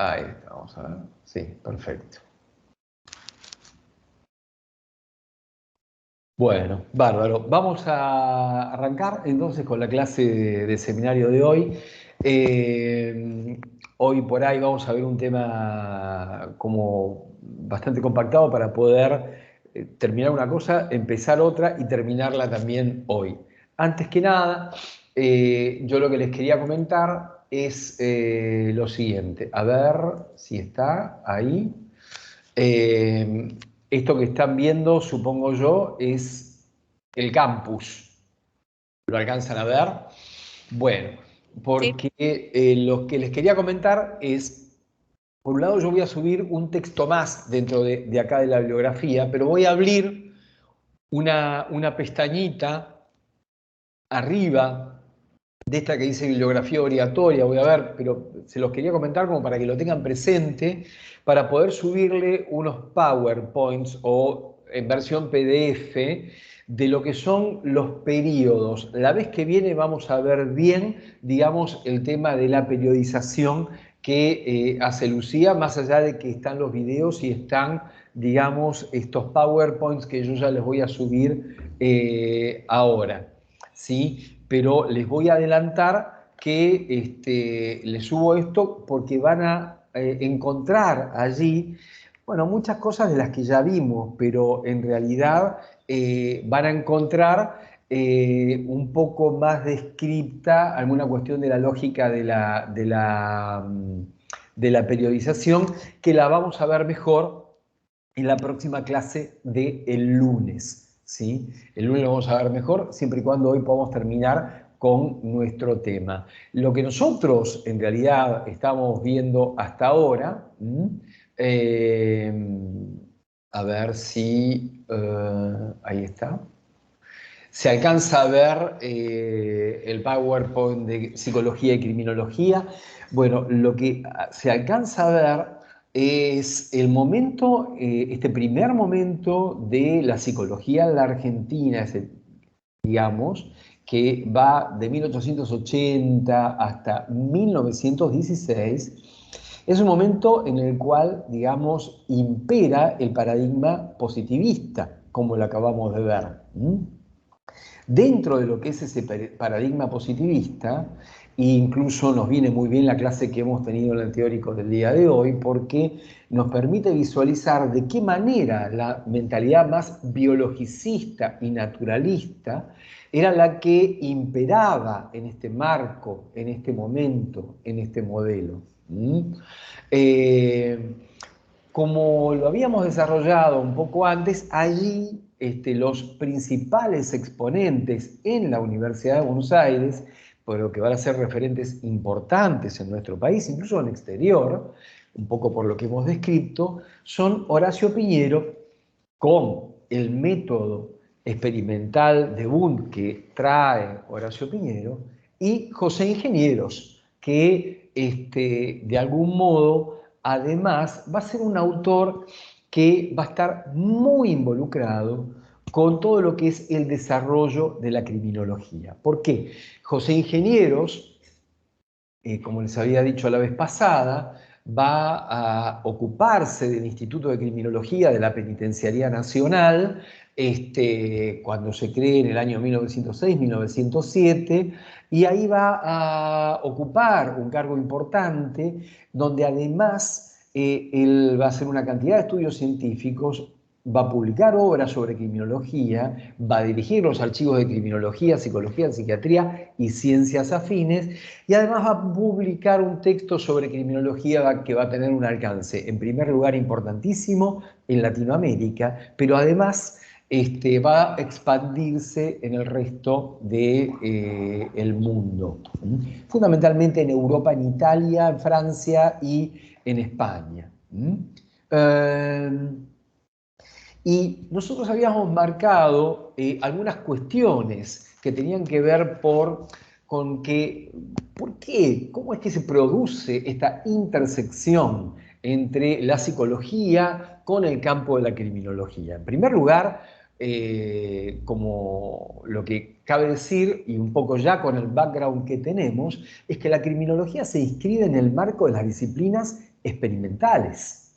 Ahí está, vamos a ver. Sí, perfecto. Bueno, bárbaro. Vamos a arrancar entonces con la clase de seminario de hoy. Hoy por ahí vamos a ver un tema como bastante compactado para poder terminar una cosa, empezar otra y terminarla también hoy. Antes que nada, yo lo que les quería comentar es lo siguiente. A ver si está ahí. Eh, Esto que están viendo, supongo yo, es el campus. ¿Lo alcanzan a ver? Bueno, Sí. porque lo que les quería comentar es, por un lado yo voy a subir un texto más dentro de acá de la bibliografía, pero voy a abrir una pestañita arriba de esta que dice bibliografía obligatoria, voy a ver, pero se los quería comentar como para que lo tengan presente, para poder subirle unos PowerPoints o en versión PDF de lo que son los periodos. La vez que viene vamos a ver bien, digamos, el tema de la periodización que hace Lucía, más allá de que están los videos y están, digamos, estos PowerPoints que yo ya les voy a subir ahora. ¿Sí? Pero les voy a adelantar que les subo esto porque van a encontrar allí, bueno, muchas cosas de las que ya vimos, pero en realidad van a encontrar un poco más descripta alguna cuestión de la lógica de la periodización, que la vamos a ver mejor en la próxima clase del lunes. ¿Sí? El lunes lo vamos a ver mejor, siempre y cuando hoy podamos terminar con nuestro tema. Lo que nosotros en realidad estamos viendo hasta ahora, eh, a ver si, ahí está, se alcanza a ver el PowerPoint de Psicología y Criminología. Bueno, lo que se alcanza a ver es el momento, este primer momento de la psicología en la Argentina, digamos, que va de 1880 hasta 1916. Es un momento en el cual, digamos, impera el paradigma positivista, como lo acabamos de ver. Dentro de lo que es ese paradigma positivista, e incluso nos viene muy bien la clase que hemos tenido en el teórico del día de hoy, porque nos permite visualizar de qué manera la mentalidad más biologicista y naturalista era la que imperaba en este marco, en este momento, en este modelo. Eh, Como lo habíamos desarrollado un poco antes, allí los principales exponentes en la Universidad de Buenos Aires, pero que van a ser referentes importantes en nuestro país, incluso en el exterior, un poco por lo que hemos descrito, son Horacio Piñero con el método experimental de Wundt que trae Horacio Piñero y José Ingenieros, que de algún modo además va a ser un autor que va a estar muy involucrado con todo lo que es el desarrollo de la criminología. ¿Por qué? José Ingenieros, como les había dicho la vez pasada, va a ocuparse del Instituto de Criminología de la Penitenciaría Nacional, cuando se cree en el año 1906-1907, y ahí va a ocupar un cargo importante, donde además él va a hacer una cantidad de estudios científicos, va a publicar obras sobre criminología, va a dirigir los archivos de criminología, psicología, psiquiatría y ciencias afines, y además va a publicar un texto sobre criminología que va a tener un alcance, en primer lugar, importantísimo en Latinoamérica, pero además va a expandirse en el resto del mundo, fundamentalmente en Europa, en Italia, en Francia y en España. Y nosotros habíamos marcado algunas cuestiones que tenían que ver con que, ¿por qué? ¿Cómo es que se produce esta intersección entre la psicología con el campo de la criminología? En primer lugar, como lo que cabe decir, y un poco ya con el background que tenemos, es que la criminología se inscribe en el marco de las disciplinas experimentales.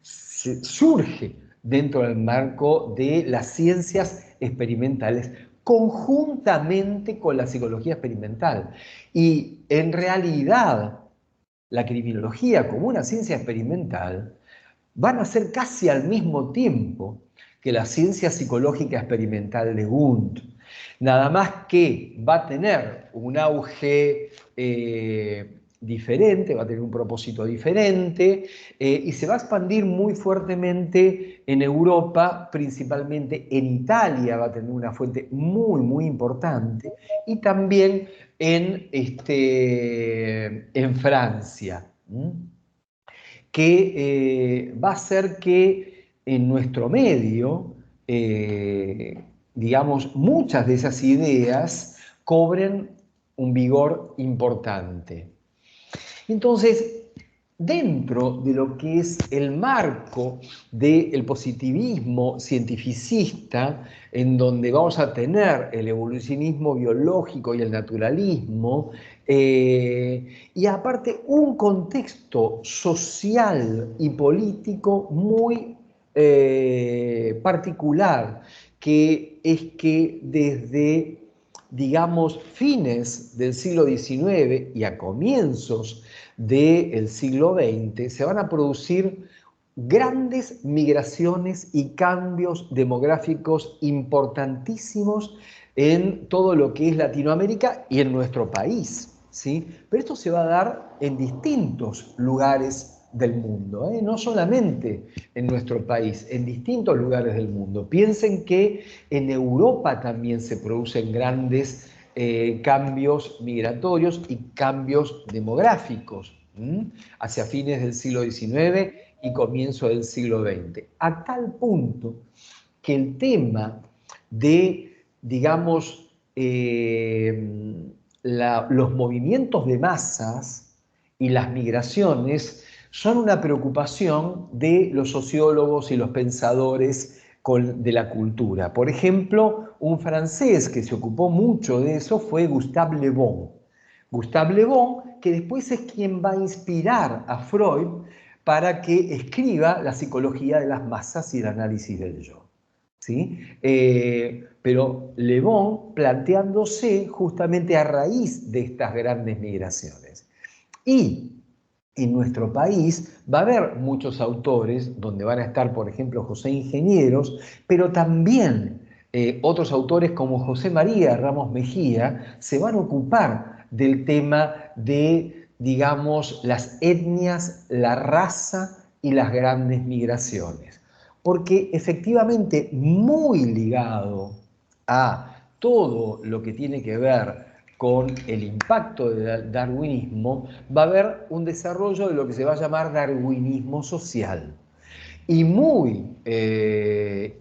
Surge dentro del marco de las ciencias experimentales, conjuntamente con la psicología experimental. Y en realidad, la criminología como una ciencia experimental van a ser casi al mismo tiempo que la ciencia psicológica experimental de Wundt. Nada más que va a tener un auge diferente, va a tener un propósito diferente y se va a expandir muy fuertemente en Europa, principalmente en Italia, va a tener una fuente muy, muy importante y también en Francia. Que va a hacer que en nuestro medio, digamos, muchas de esas ideas cobren un vigor importante. Entonces, dentro de lo que es el marco del positivismo cientificista, en donde vamos a tener el evolucionismo biológico y el naturalismo, y aparte un contexto social y político muy particular, que es que desde, digamos, fines del siglo XIX y a comienzos del siglo XX se van a producir grandes migraciones y cambios demográficos importantísimos en todo lo que es Latinoamérica y en nuestro país, ¿sí? Pero esto se va a dar en distintos lugares del mundo, no solamente en nuestro país, en distintos lugares del mundo. Piensen que en Europa también se producen grandes cambios migratorios y cambios demográficos hacia fines del siglo XIX y comienzo del siglo XX, a tal punto que el tema de, digamos, los movimientos de masas y las migraciones son una preocupación de los sociólogos y los pensadores de la cultura. Por ejemplo, un francés que se ocupó mucho de eso fue Gustave Le Bon. Gustave Le Bon, que después es quien va a inspirar a Freud para que escriba la psicología de las masas y el análisis del yo. ¿Sí? Pero Le Bon planteándose justamente a raíz de estas grandes migraciones. Y en nuestro país va a haber muchos autores, donde van a estar, por ejemplo, José Ingenieros, pero también otros autores como José María Ramos Mejía se van a ocupar del tema de, digamos, las etnias, la raza y las grandes migraciones. Porque efectivamente muy ligado a todo lo que tiene que ver con el impacto del darwinismo, va a haber un desarrollo de lo que se va a llamar darwinismo social. Y muy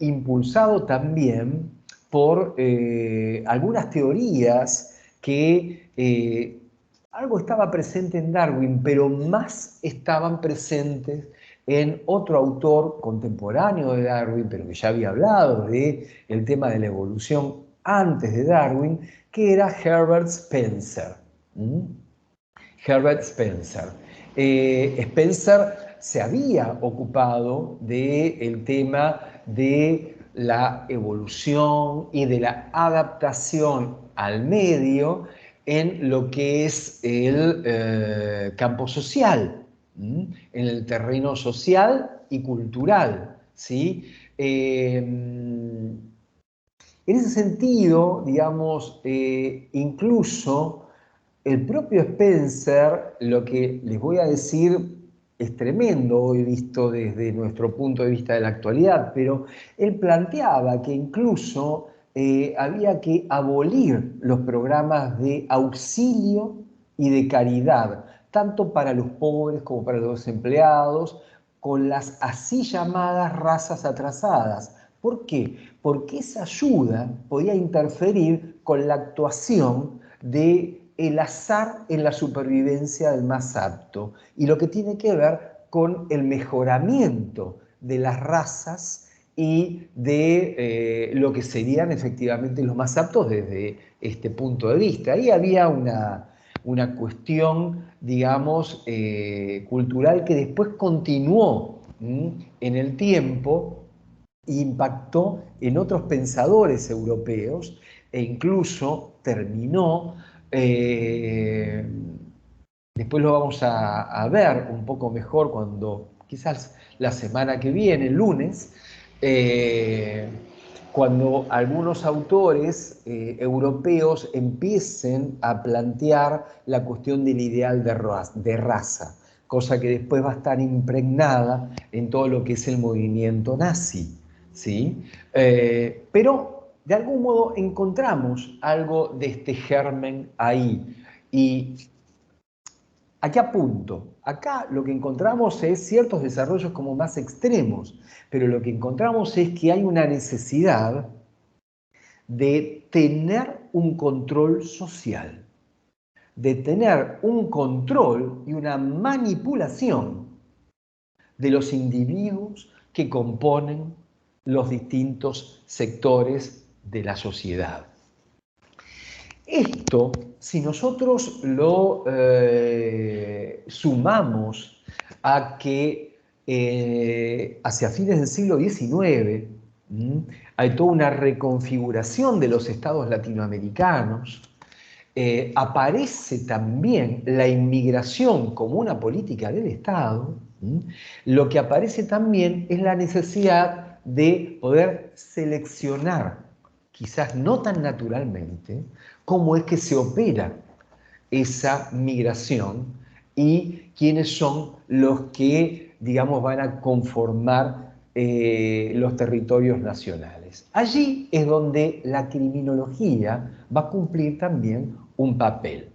impulsado también por algunas teorías que algo estaba presente en Darwin, pero más estaban presentes en otro autor contemporáneo de Darwin, pero que ya había hablado del tema de la evolución antes de Darwin, que era Herbert Spencer. Herbert Spencer. Spencer se había ocupado del tema de la evolución y de la adaptación al medio en lo que es el campo social, en el terreno social y cultural, ¿sí? En ese sentido, digamos, incluso el propio Spencer, lo que les voy a decir es tremendo hoy visto desde nuestro punto de vista de la actualidad, pero él planteaba que incluso había que abolir los programas de auxilio y de caridad, tanto para los pobres como para los desempleados, con las así llamadas razas atrasadas. ¿Por qué? Porque esa ayuda podía interferir con la actuación de el azar en la supervivencia del más apto y lo que tiene que ver con el mejoramiento de las razas y de lo que serían efectivamente los más aptos desde este punto de vista. Ahí había una cuestión, digamos, cultural que después continuó en el tiempo e impactó en otros pensadores europeos e incluso terminó, después lo vamos a ver un poco mejor cuando, quizás la semana que viene, el lunes, cuando algunos autores europeos empiecen a plantear la cuestión del ideal de raza, cosa que después va a estar impregnada en todo lo que es el movimiento nazi, ¿sí? Pero de algún modo encontramos algo de este germen ahí. Y ¿a qué apunto? Acá lo que encontramos es ciertos desarrollos como más extremos, pero lo que encontramos es que hay una necesidad de tener un control social, de tener un control y una manipulación de los individuos que componen los distintos sectores de la sociedad. Esto, si nosotros lo sumamos a que hacia fines del siglo XIX hay toda una reconfiguración de los estados latinoamericanos, aparece también la inmigración como una política del Estado, lo que aparece también es la necesidad de poder seleccionar, quizás no tan naturalmente, cómo es que se opera esa migración y quiénes son los que, digamos, van a conformar los territorios nacionales. Allí es donde la criminología va a cumplir también un papel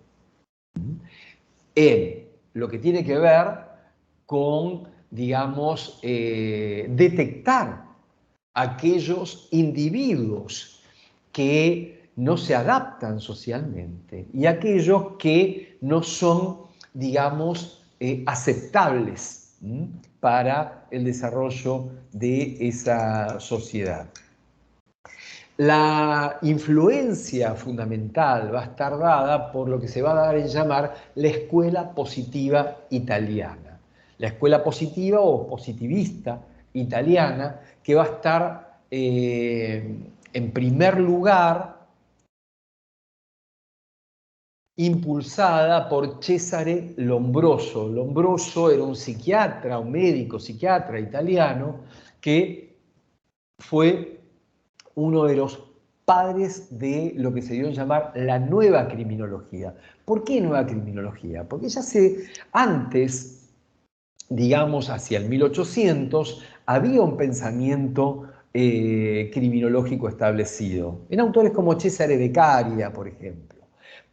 en lo que tiene que ver con, digamos, detectar aquellos individuos que no se adaptan socialmente y aquellos que no son, digamos, aceptables para el desarrollo de esa sociedad. La influencia fundamental va a estar dada por lo que se va a dar en llamar la escuela positiva italiana. La escuela positiva o positivista italiana, que va a estar en primer lugar impulsada por Cesare Lombroso. Lombroso era un psiquiatra, un médico psiquiatra italiano que fue uno de los padres de lo que se dio a llamar la nueva criminología. ¿Por qué nueva criminología? Porque ya antes, digamos hacia el 1800, había un pensamiento criminológico establecido, en autores como Cesare Beccaria, por ejemplo.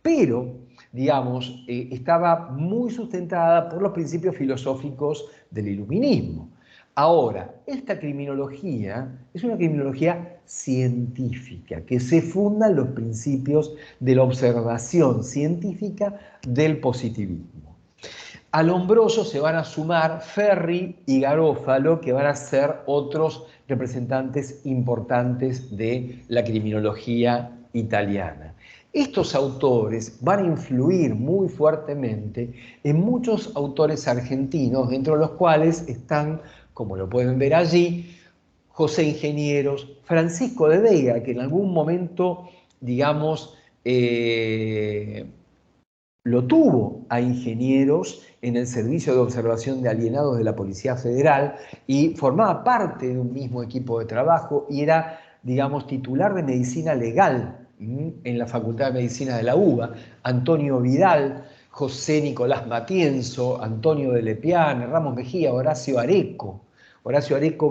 Pero, digamos, estaba muy sustentada por los principios filosóficos del iluminismo. Ahora, esta criminología es una criminología científica que se funda en los principios de la observación científica del positivismo. A Lombroso se van a sumar Ferri y Garofalo, que van a ser otros representantes importantes de la criminología italiana. Estos autores van a influir muy fuertemente en muchos autores argentinos, dentro de los cuales están, como lo pueden ver allí, José Ingenieros, Francisco de Vega, que en algún momento, digamos, lo tuvo a Ingenieros en el Servicio de Observación de Alienados de la Policía Federal y formaba parte de un mismo equipo de trabajo y era, digamos, titular de Medicina Legal en la Facultad de Medicina de la UBA, Antonio Vidal, José Nicolás Matienzo, Antonio de Lepiane, Ramos Mejía, Horacio Areco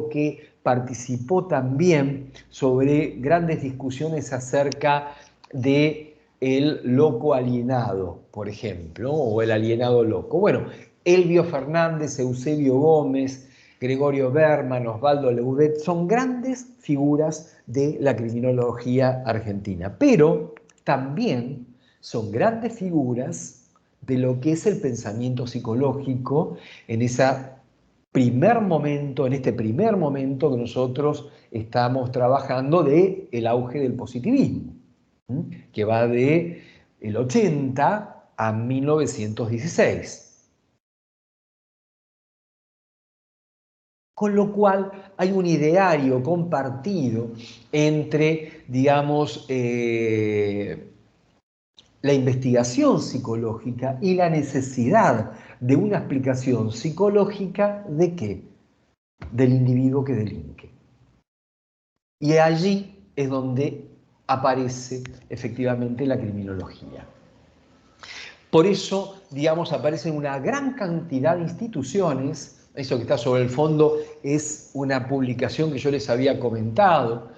que participó también sobre grandes discusiones acerca de el loco alienado, por ejemplo, o el alienado loco. Bueno, Elvio Fernández, Eusebio Gómez, Gregorio Berman, Osvaldo Leudet, son grandes figuras de la criminología argentina, pero también son grandes figuras de lo que es el pensamiento psicológico en esa primer momento, en este primer momento que nosotros estamos trabajando de el auge del positivismo, que va de el 80 a 1916. Con lo cual hay un ideario compartido entre, digamos, la investigación psicológica y la necesidad de una explicación psicológica ¿de qué? Del individuo que delinque. Y allí es donde aparece efectivamente la criminología. Por eso, digamos, aparecen una gran cantidad de instituciones. Eso que está sobre el fondo es una publicación que yo les había comentado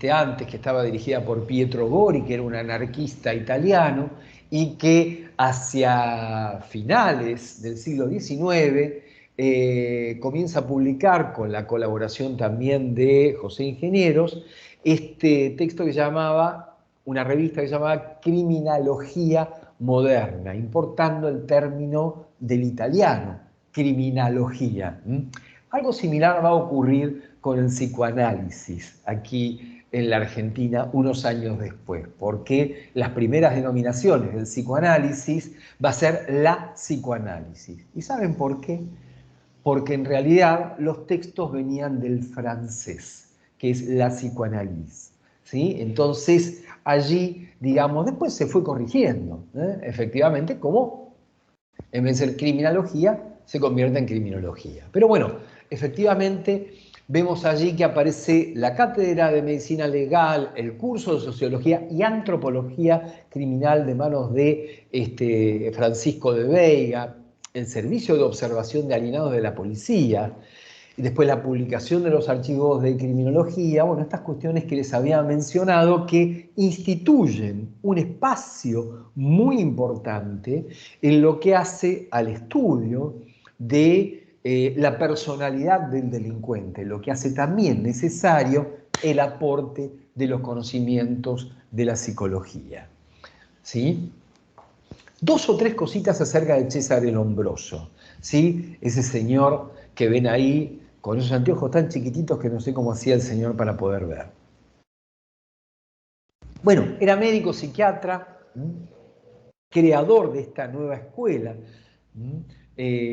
antes, que estaba dirigida por Pietro Gori, que era un anarquista italiano, y que hacia finales del siglo XIX comienza a publicar, con la colaboración también de José Ingenieros, este texto que llamaba, una revista que llamaba Criminología Moderna, importando el término del italiano, criminología. Algo similar va a ocurrir con el psicoanálisis aquí en la Argentina unos años después, porque las primeras denominaciones del psicoanálisis va a ser la psicoanálisis. ¿Y saben por qué? Porque en realidad los textos venían del francés, que es la psicoanálisis, ¿sí? Entonces allí, digamos, después se fue corrigiendo, efectivamente, como en vez de ser criminología, se convierte en criminología. Pero bueno, efectivamente vemos allí que aparece la cátedra de medicina legal, el curso de sociología y antropología criminal de manos de Francisco de Veiga, el servicio de observación de alienados de la policía, y después la publicación de los archivos de criminología, bueno, estas cuestiones que les había mencionado que instituyen un espacio muy importante en lo que hace al estudio de la personalidad del delincuente, lo que hace también necesario el aporte de los conocimientos de la psicología. ¿Sí? Dos o tres cositas acerca de Césare Lombroso, ¿sí? Ese señor que ven ahí con esos anteojos tan chiquititos que no sé cómo hacía el señor para poder ver. Bueno, era médico psiquiatra, creador de esta nueva escuela,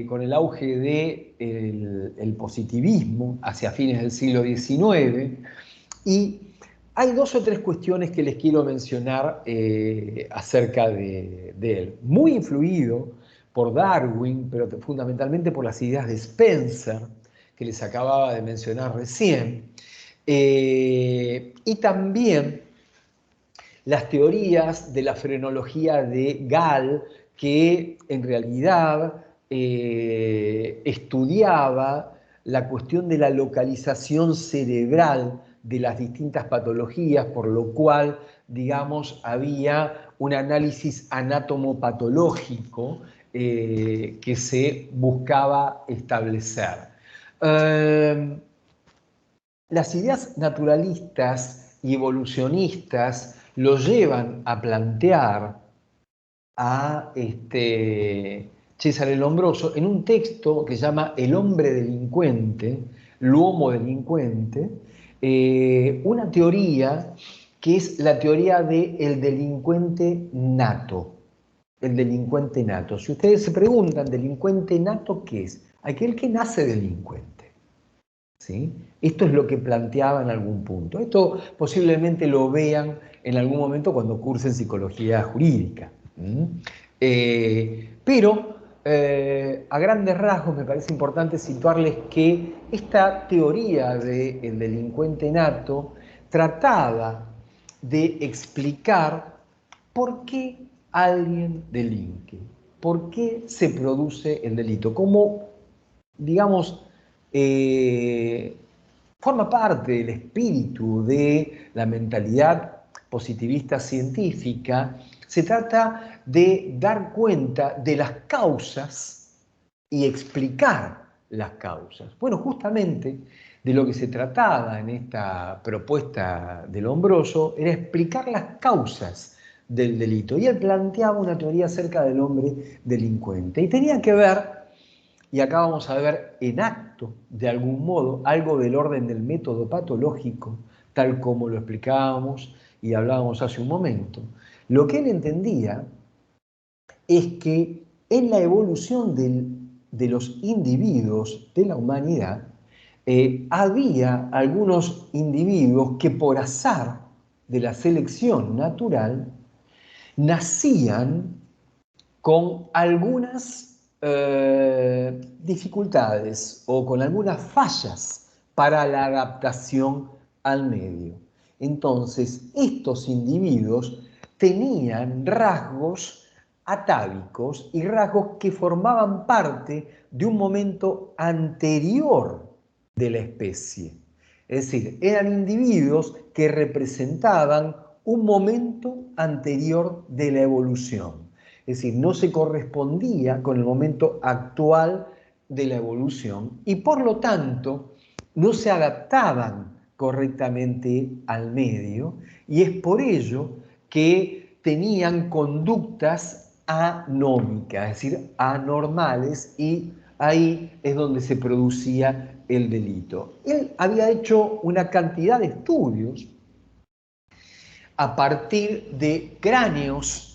con el auge del positivismo hacia fines del siglo XIX, y hay dos o tres cuestiones que les quiero mencionar acerca de él. Muy influido por Darwin, pero fundamentalmente por las ideas de Spencer, que les acababa de mencionar recién, y también las teorías de la frenología de Gall, que en realidad estudiaba la cuestión de la localización cerebral de las distintas patologías, por lo cual, digamos, había un análisis anatomopatológico que se buscaba establecer. Las ideas naturalistas y evolucionistas lo llevan a plantear a Césare Lombroso en un texto que se llama El hombre delincuente, l'uomo delincuente, una teoría que es la teoría del delincuente nato. El delincuente nato. Si ustedes se preguntan, ¿delincuente nato qué es? Aquel que nace delincuente. ¿Sí? Esto es lo que planteaba en algún punto. Esto posiblemente lo vean en algún momento cuando cursen psicología jurídica. Pero a grandes rasgos me parece importante situarles que esta teoría del delincuente nato trataba de explicar por qué alguien delinque, por qué se produce el delito, cómo, digamos, forma parte del espíritu de la mentalidad positivista científica. Se trata de dar cuenta de las causas y explicar las causas. Bueno, justamente de lo que se trataba en esta propuesta de Lombroso era explicar las causas del delito. Y él planteaba una teoría acerca del hombre delincuente. Y tenía que ver, y acá vamos a ver en acto, de algún modo, algo del orden del método patológico, tal como lo explicábamos y hablábamos hace un momento. Lo que él entendía es que en la evolución de los individuos de la humanidad, había algunos individuos que por azar de la selección natural nacían con algunas dificultades o con algunas fallas para la adaptación al medio. Entonces, estos individuos tenían rasgos atávicos y rasgos que formaban parte de un momento anterior de la especie. Es decir, eran individuos que representaban un momento anterior de la evolución. Es decir, no se correspondía con el momento actual de la evolución y por lo tanto no se adaptaban correctamente al medio y es por ello que tenían conductas anómicas, es decir, anormales, y ahí es donde se producía el delito. Él había hecho una cantidad de estudios a partir de cráneos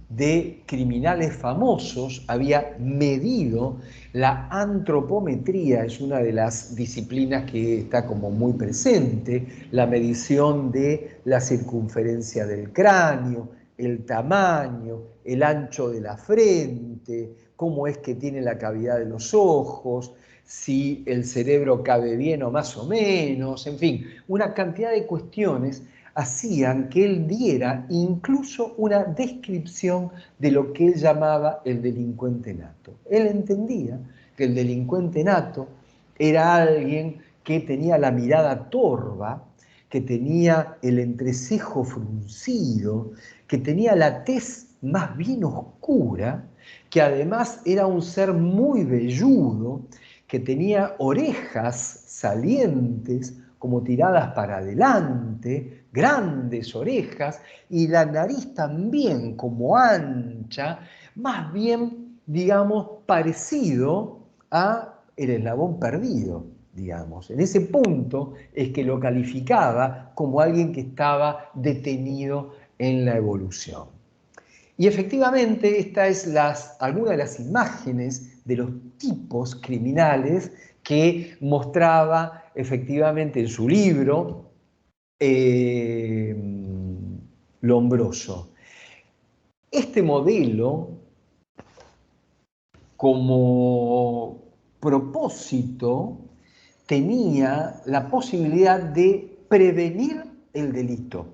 de criminales famosos, había medido la antropometría, es una de las disciplinas que está como muy presente, la medición de la circunferencia del cráneo, el tamaño, el ancho de la frente, cómo es que tiene la cavidad de los ojos, si el cerebro cabe bien o más o menos, en fin, una cantidad de cuestiones hacían que él diera incluso una descripción de lo que él llamaba el delincuente nato. Él entendía que el delincuente nato era alguien que tenía la mirada torva, que tenía el entrecejo fruncido, que tenía la tez más bien oscura, que además era un ser muy velludo, que tenía orejas salientes, como tiradas para adelante, grandes orejas, y la nariz también como ancha, más bien, digamos, parecido a el eslabón perdido, digamos. En ese punto es que lo calificaba como alguien que estaba detenido en la evolución. Y efectivamente, esta es alguna de las imágenes de los tipos criminales que mostraba efectivamente en su libro Lombroso. Este modelo, como propósito, tenía la posibilidad de prevenir el delito.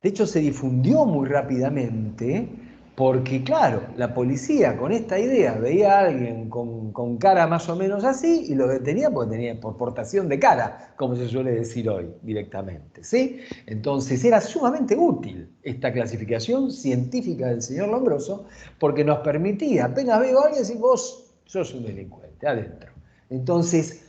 De hecho, se difundió muy rápidamente porque, claro, la policía con esta idea veía a alguien con cara más o menos así y lo detenía porque tenía por portación de cara, como se suele decir hoy directamente, ¿sí? Entonces era sumamente útil esta clasificación científica del señor Lombroso porque nos permitía, apenas veo a alguien, decir, vos sos un delincuente, adentro. Entonces,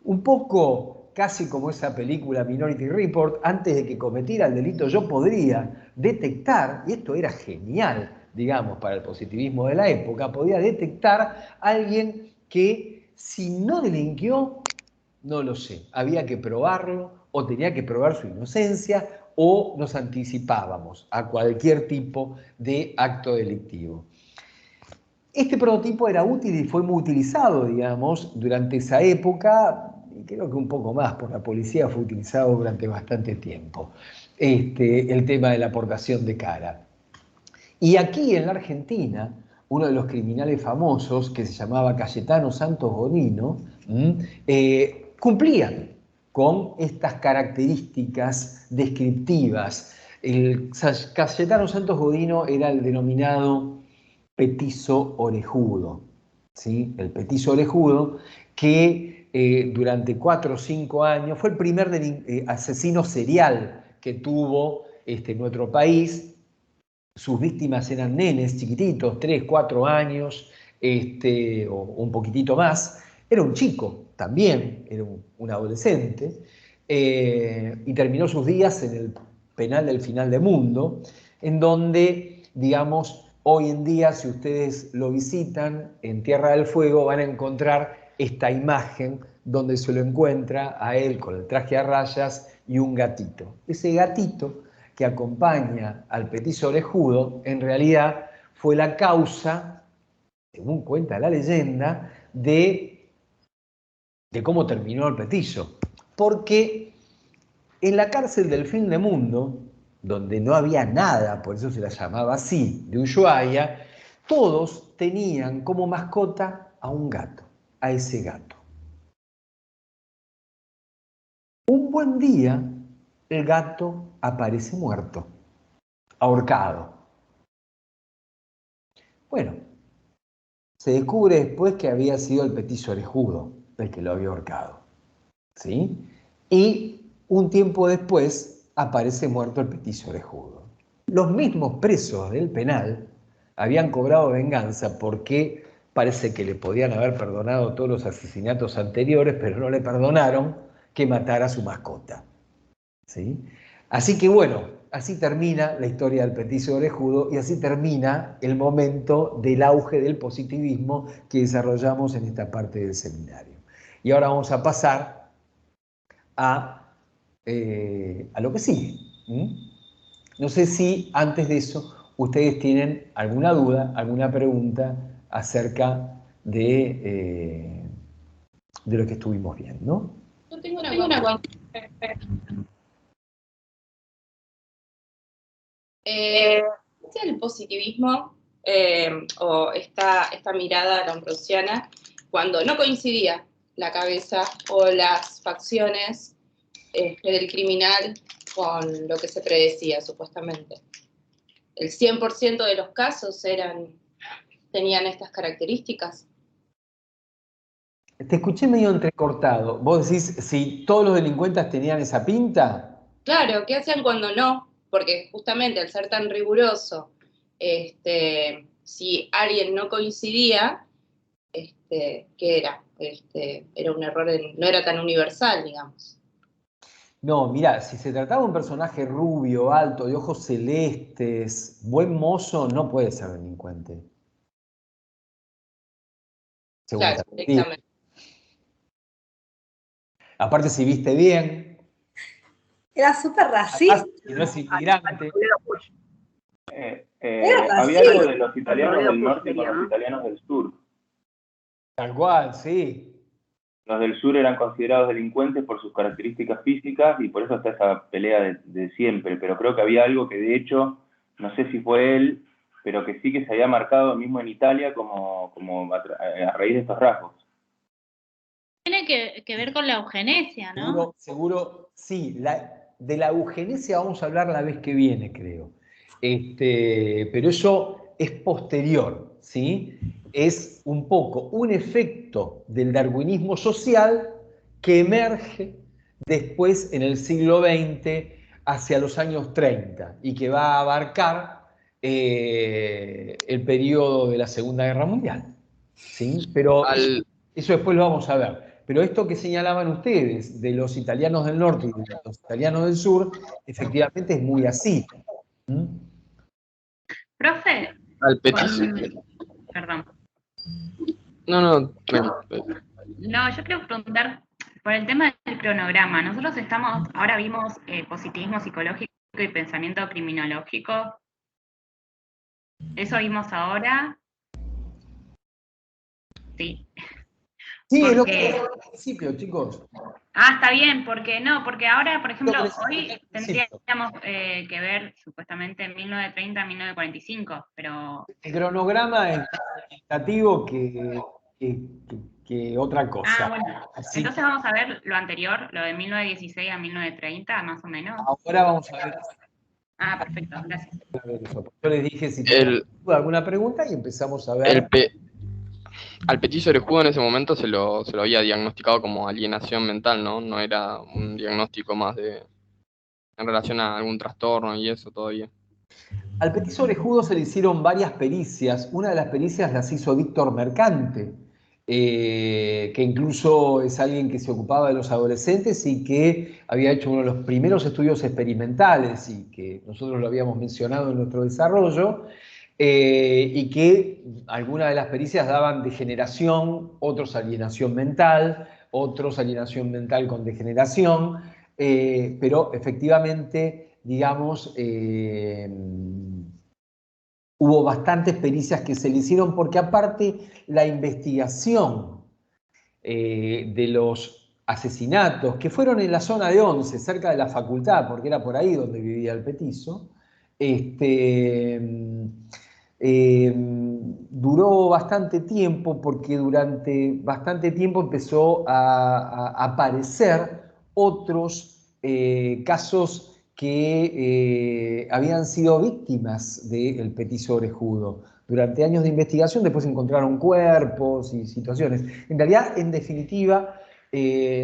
un poco casi como esa película Minority Report, antes de que cometiera el delito yo podría detectar, y esto era genial, digamos, para el positivismo de la época, podía detectar a alguien que si no delinquió, no lo sé, había que probarlo o tenía que probar su inocencia o nos anticipábamos a cualquier tipo de acto delictivo. Este prototipo era útil y fue muy utilizado, digamos, durante esa época, y creo que un poco más por la policía fue utilizado durante bastante tiempo, el tema de la portación de cara. Y aquí en la Argentina, uno de los criminales famosos, que se llamaba Cayetano Santos Godino, cumplían con estas características descriptivas. El Cayetano Santos Godino era el denominado petizo orejudo, ¿sí? El petizo orejudo que durante 4 o 5 años fue el primer asesino serial que tuvo nuestro país. Sus víctimas eran nenes chiquititos, 3, 4 años, o un poquitito más. Era un chico también, era un adolescente, y terminó sus días en el penal del final del mundo, en donde, digamos, Hoy en día, si ustedes lo visitan en Tierra del Fuego, van a encontrar esta imagen donde se lo encuentra a él con el traje a rayas y un gatito. Ese gatito que acompaña al petiso orejudo, en realidad fue la causa, según cuenta la leyenda, de cómo terminó el petiso. Porque en la cárcel del fin de mundo, donde no había nada, por eso se la llamaba así, de Ushuaia, todos tenían como mascota a un gato, a ese gato. Un buen día, el gato aparece muerto, ahorcado. Bueno, se descubre después que había sido el petiso orejudo el que lo había ahorcado, ¿sí? Y un tiempo después aparece muerto el petiso orejudo. Los mismos presos del penal habían cobrado venganza porque parece que le podían haber perdonado todos los asesinatos anteriores, pero no le perdonaron que matara a su mascota, ¿sí? Así que bueno, así termina la historia del petiso orejudo y así termina el momento del auge del positivismo que desarrollamos en esta parte del seminario. Y ahora vamos a pasar a lo que sigue. No sé si antes de eso ustedes tienen alguna duda, alguna pregunta acerca de lo que estuvimos viendo. Yo tengo una consulta. ¿Es el positivismo o esta mirada lambrosiana cuando no coincidía la cabeza o las facciones del criminal con lo que se predecía supuestamente? ¿El 100% de los casos tenían estas características? Te escuché medio entrecortado. ¿Vos decís si todos los delincuentes tenían esa pinta? Claro, ¿qué hacían cuando no? Porque justamente al ser tan riguroso, si alguien no coincidía, ¿qué era? Era un error, no era tan universal, digamos. No, mirá, si se trataba de un personaje rubio, alto, de ojos celestes, buen mozo, no puede ser delincuente. Según Claro, esta teoría. directamente. Aparte, si viste bien. Era súper racista. Si no es inmigrante. Había algo de los italianos del norte con los italianos del sur. Tal cual, sí. Los del sur eran considerados delincuentes por sus características físicas y por eso está esa pelea de siempre. Pero creo que había algo que de hecho, no sé si fue él, pero que sí que se había marcado mismo en Italia como a raíz de estos rasgos. Tiene que ver con la eugenesia, ¿no? Seguro, sí. De la eugenesia vamos a hablar la vez que viene, creo. Pero eso es posterior, ¿sí? Es un poco un efecto del darwinismo social que emerge después en el siglo XX hacia los años 30 y que va a abarcar el periodo de la Segunda Guerra Mundial, ¿sí? Pero eso después lo vamos a ver. Pero esto que señalaban ustedes de los italianos del norte y de los italianos del sur, efectivamente es muy así. Profe. Al petiso. Perdón. No. No, yo quiero preguntar por el tema del cronograma. Nosotros ahora vimos positivismo psicológico y pensamiento criminológico. ¿Eso vimos ahora? Sí. Sí, porque... es lo que al principio, chicos. Está bien, porque ahora, por ejemplo, hoy tendríamos que ver supuestamente 1930-1945, pero... El cronograma es más significativo que otra cosa. Bueno. Entonces vamos a ver lo anterior, lo de 1916 a 1930, más o menos. Ahora vamos a ver. Perfecto, gracias. Yo les dije si tienen alguna pregunta y empezamos a ver. Al petiso orejudo en ese momento se lo había diagnosticado como alienación mental, ¿no? No era un diagnóstico más en relación a algún trastorno y eso todavía. Al petiso orejudo se le hicieron varias pericias. Una de las pericias las hizo Víctor Mercante, que incluso es alguien que se ocupaba de los adolescentes y que había hecho uno de los primeros estudios experimentales y que nosotros lo habíamos mencionado en nuestro desarrollo. y que algunas de las pericias daban degeneración, otros alienación mental con degeneración, pero efectivamente, digamos, hubo bastantes pericias que se le hicieron porque aparte la investigación de los asesinatos que fueron en la zona de Once, cerca de la facultad, porque era por ahí donde vivía el petizo, duró bastante tiempo porque durante bastante tiempo empezó a aparecer otros casos que habían sido víctimas del petizo orejudo. Durante años de investigación después encontraron cuerpos y situaciones. En realidad, en definitiva,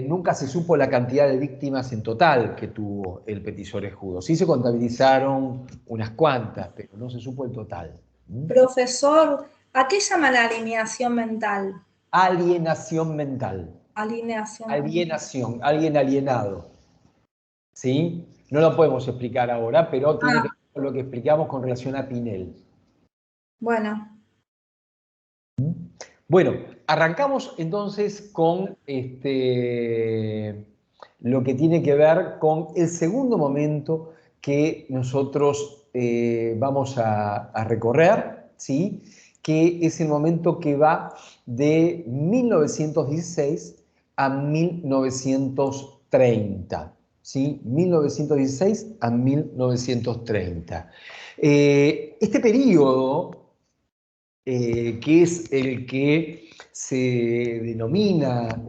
nunca se supo la cantidad de víctimas en total que tuvo el petizo orejudo. Sí se contabilizaron unas cuantas, pero no se supo el total. Profesor, ¿a qué llaman alienación mental? Alienación mental. Alienación, alguien alienado. ¿Sí? No lo podemos explicar ahora, pero tiene que ver con lo que explicamos con relación a Pinel. Bueno. Bueno, arrancamos entonces con lo que tiene que ver con el segundo momento que nosotros vamos a recorrer, ¿sí? Que es el momento que va de 1916 a 1930. ¿Sí? 1916 a 1930. Este periodo, que es el que se denomina,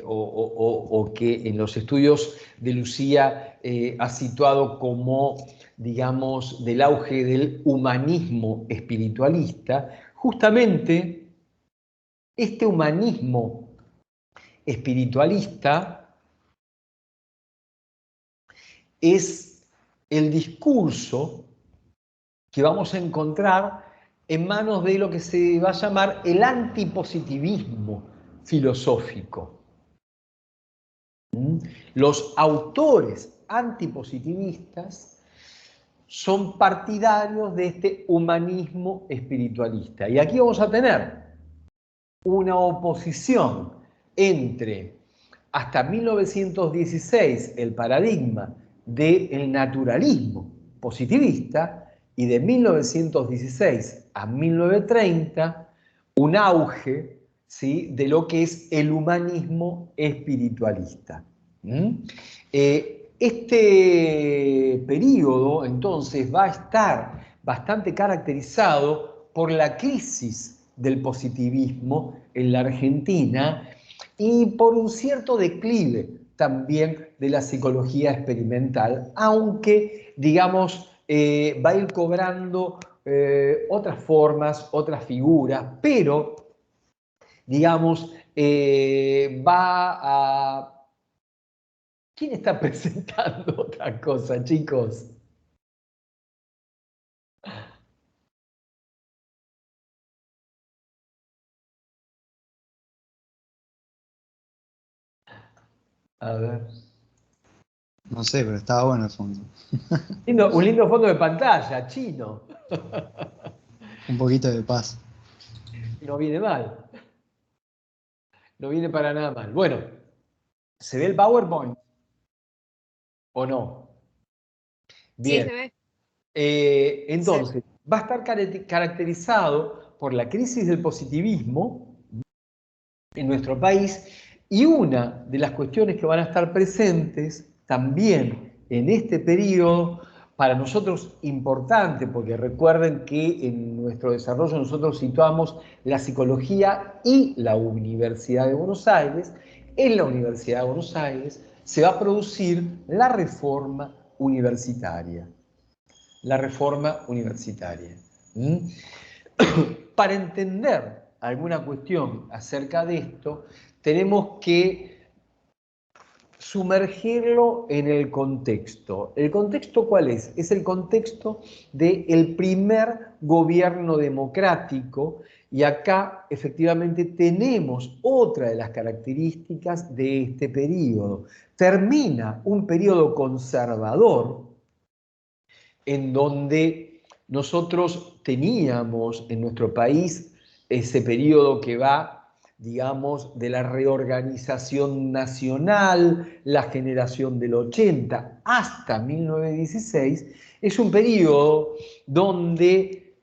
o que en los estudios de Lucía ha situado como, digamos, del auge del humanismo espiritualista, justamente este humanismo espiritualista es el discurso que vamos a encontrar en manos de lo que se va a llamar el antipositivismo filosófico. Los autores antipositivistas son partidarios de este humanismo espiritualista. Y aquí vamos a tener una oposición entre, hasta 1916, el paradigma del naturalismo positivista, y de 1916 a 1930, un auge, ¿sí?, de lo que es el humanismo espiritualista. Este periodo, entonces, va a estar bastante caracterizado por la crisis del positivismo en la Argentina y por un cierto declive también de la psicología experimental, aunque, digamos, va a ir cobrando otras formas, otras figuras, pero, digamos, va a... ¿Quién está presentando otra cosa, chicos? A ver. No sé, pero estaba bueno el fondo. Un lindo fondo de pantalla, chino. Un poquito de paz. No viene mal. No viene para nada mal. Bueno, ¿se ve el PowerPoint? ¿O no? Bien. Sí, se ve. Entonces, va a estar caracterizado por la crisis del positivismo en nuestro país, y una de las cuestiones que van a estar presentes también en este periodo, para nosotros importante, porque recuerden que en nuestro desarrollo nosotros situamos la psicología y la Universidad de Buenos Aires. En la Universidad de Buenos Aires se va a producir la reforma universitaria. La reforma universitaria. Para entender alguna cuestión acerca de esto, tenemos que sumergirlo en el contexto. ¿El contexto cuál es? Es el contexto del primer gobierno democrático, y acá efectivamente tenemos otra de las características de este periodo. Termina un periodo conservador en donde nosotros teníamos en nuestro país ese periodo que va, digamos, de la reorganización nacional, la generación del 80 hasta 1916, es un periodo donde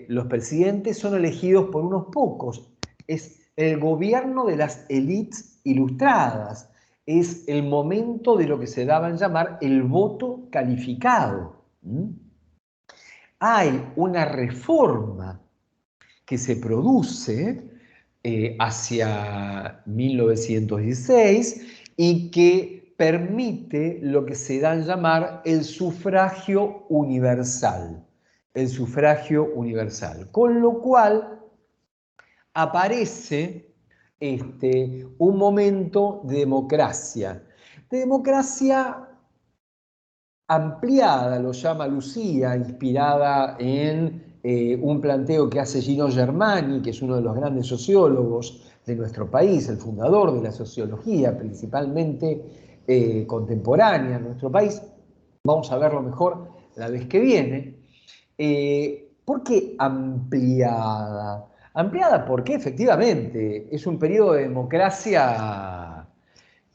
los presidentes son elegidos por unos pocos. Es el gobierno de las élites ilustradas. Es el momento de lo que se daba en llamar el voto calificado. Hay una reforma que se produce hacia 1916 y que permite lo que se da en llamar el sufragio universal. El sufragio universal. Con lo cual aparece un momento de democracia ampliada, lo llama Lucía, inspirada en un planteo que hace Gino Germani, que es uno de los grandes sociólogos de nuestro país, el fundador de la sociología, principalmente contemporánea en nuestro país. Vamos a verlo mejor la vez que viene. ¿Por qué ampliada? Ampliada porque efectivamente es un periodo de democracia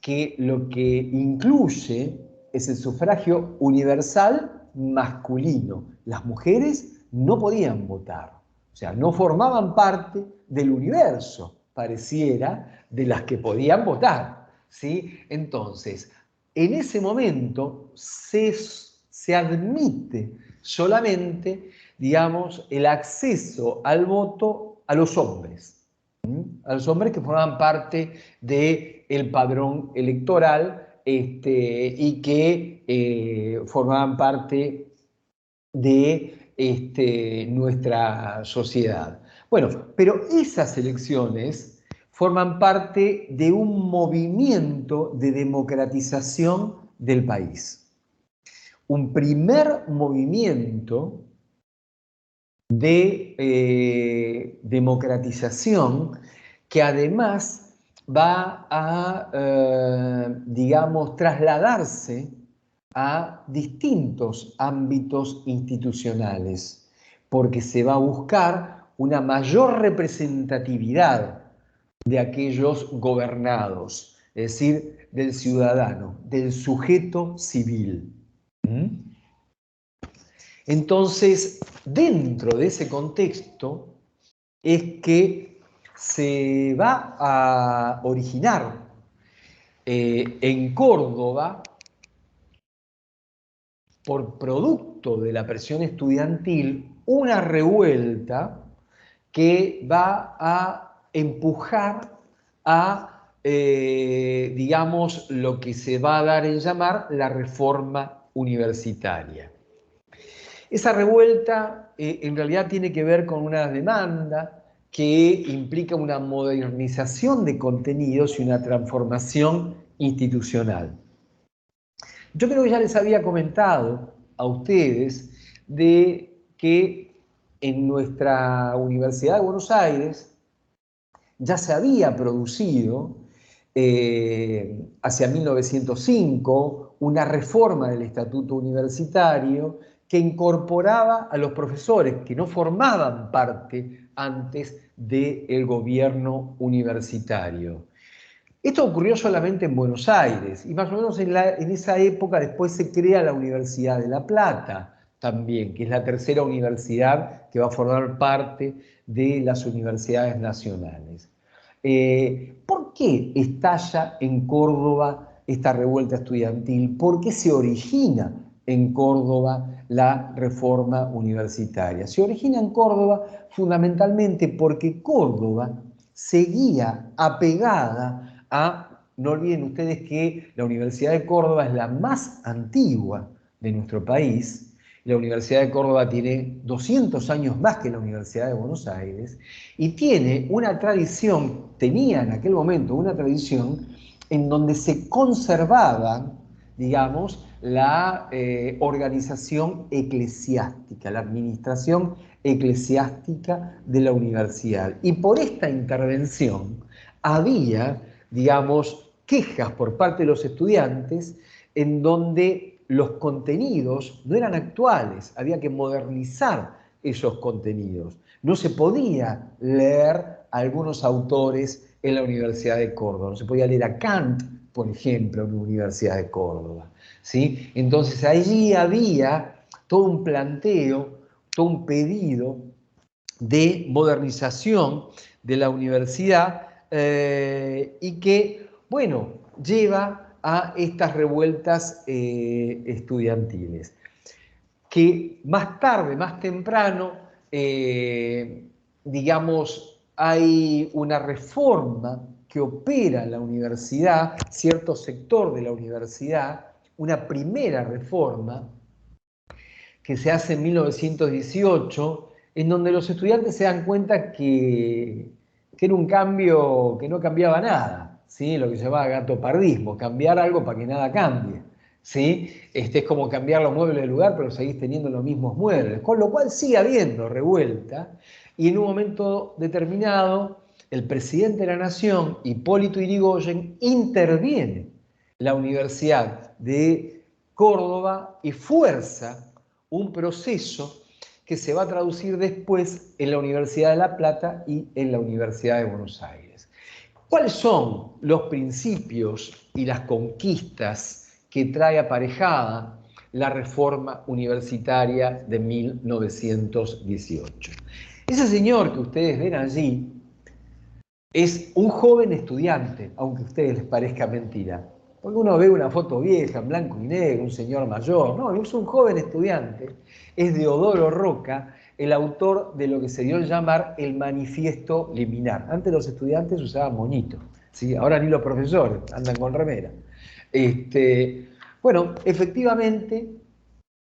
que lo que incluye es el sufragio universal masculino. Las mujeres no podían votar, o sea, no formaban parte del universo, pareciera, de las que podían votar, ¿sí? Entonces, en ese momento se admite solamente, digamos, el acceso al voto a los hombres que formaban parte del padrón electoral y que formaban parte de nuestra sociedad. Bueno, pero esas elecciones forman parte de un movimiento de democratización del país. Un primer movimiento de democratización que además va a, digamos, trasladarse a distintos ámbitos institucionales, porque se va a buscar una mayor representatividad de aquellos gobernados, es decir, del ciudadano, del sujeto civil. Entonces, dentro de ese contexto es que se va a originar en Córdoba, por producto de la presión estudiantil, una revuelta que va a empujar a, digamos, lo que se va a dar en llamar la reforma universitaria. Esa revuelta en realidad tiene que ver con una demanda que implica una modernización de contenidos y una transformación institucional. Yo creo que ya les había comentado a ustedes de que en nuestra Universidad de Buenos Aires ya se había producido hacia 1905 una reforma del Estatuto Universitario que incorporaba a los profesores que no formaban parte antes del gobierno universitario. Esto ocurrió solamente en Buenos Aires y más o menos en esa época después se crea la Universidad de La Plata también, que es la tercera universidad que va a formar parte de las universidades nacionales. ¿Por qué estalla en Córdoba esta revuelta estudiantil? ¿Por qué se origina en Córdoba la reforma universitaria? Se origina en Córdoba fundamentalmente porque Córdoba seguía apegada a, no olviden ustedes que la Universidad de Córdoba es la más antigua de nuestro país. La Universidad de Córdoba tiene 200 años más que la Universidad de Buenos Aires y tiene una tradición, tenía en aquel momento una tradición en donde se conservaba, digamos, la organización eclesiástica, la administración eclesiástica de la universidad. Y por esta intervención había, digamos, quejas por parte de los estudiantes en donde los contenidos no eran actuales, había que modernizar esos contenidos. No se podía leer a algunos autores en la Universidad de Córdoba, no se podía leer a Kant, por ejemplo, en la Universidad de Córdoba, ¿sí? Entonces allí había todo un planteo, todo un pedido de modernización de la universidad y que, bueno, lleva a estas revueltas estudiantiles, que más tarde, más temprano, digamos, hay una reforma que opera en la universidad, cierto sector de la universidad, una primera reforma que se hace en 1918, en donde los estudiantes se dan cuenta que era un cambio que no cambiaba nada, ¿sí? Lo que se llamaba gatopardismo, cambiar algo para que nada cambie, ¿sí? Es como cambiar los muebles del lugar, pero seguís teniendo los mismos muebles, con lo cual sigue habiendo revuelta, y en un momento determinado, el presidente de la Nación, Hipólito Yrigoyen, interviene la Universidad de Córdoba y fuerza un proceso que se va a traducir después en la Universidad de La Plata y en la Universidad de Buenos Aires. ¿Cuáles son los principios y las conquistas que trae aparejada la reforma universitaria de 1918? Ese señor que ustedes ven allí es un joven estudiante, aunque a ustedes les parezca mentira. Porque uno ve una foto vieja, en blanco y negro, un señor mayor. No, es un joven estudiante. Es Deodoro Roca, el autor de lo que se dio a llamar el Manifiesto Liminar. Antes los estudiantes usaban moñito, ¿sí? Ahora ni los profesores andan con remera. Bueno, efectivamente,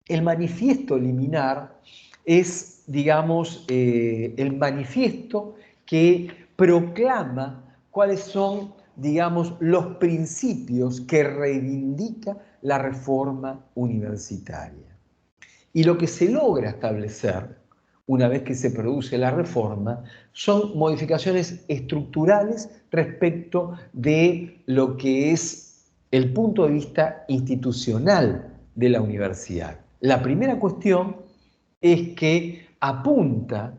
el Manifiesto Liminar es, digamos, el manifiesto que proclama cuáles son, digamos, los principios que reivindica la reforma universitaria. Y lo que se logra establecer, una vez que se produce la reforma, son modificaciones estructurales respecto de lo que es el punto de vista institucional de la universidad. La primera cuestión es que apunta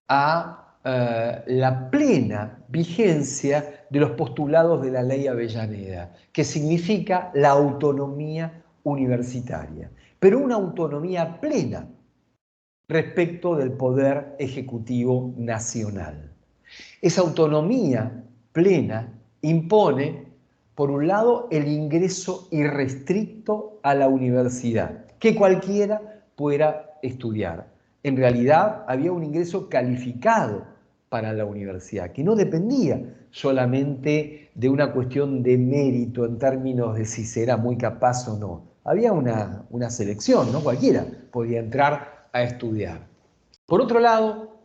a la plena vigencia de los postulados de la Ley Avellaneda, que significa la autonomía universitaria, pero una autonomía plena respecto del poder ejecutivo nacional. Esa autonomía plena impone, por un lado, el ingreso irrestricto a la universidad, que cualquiera pueda estudiar. En realidad había un ingreso calificado para la universidad, que no dependía solamente de una cuestión de mérito en términos de si se era muy capaz o no. Había una selección, no cualquiera podía entrar a estudiar. Por otro lado,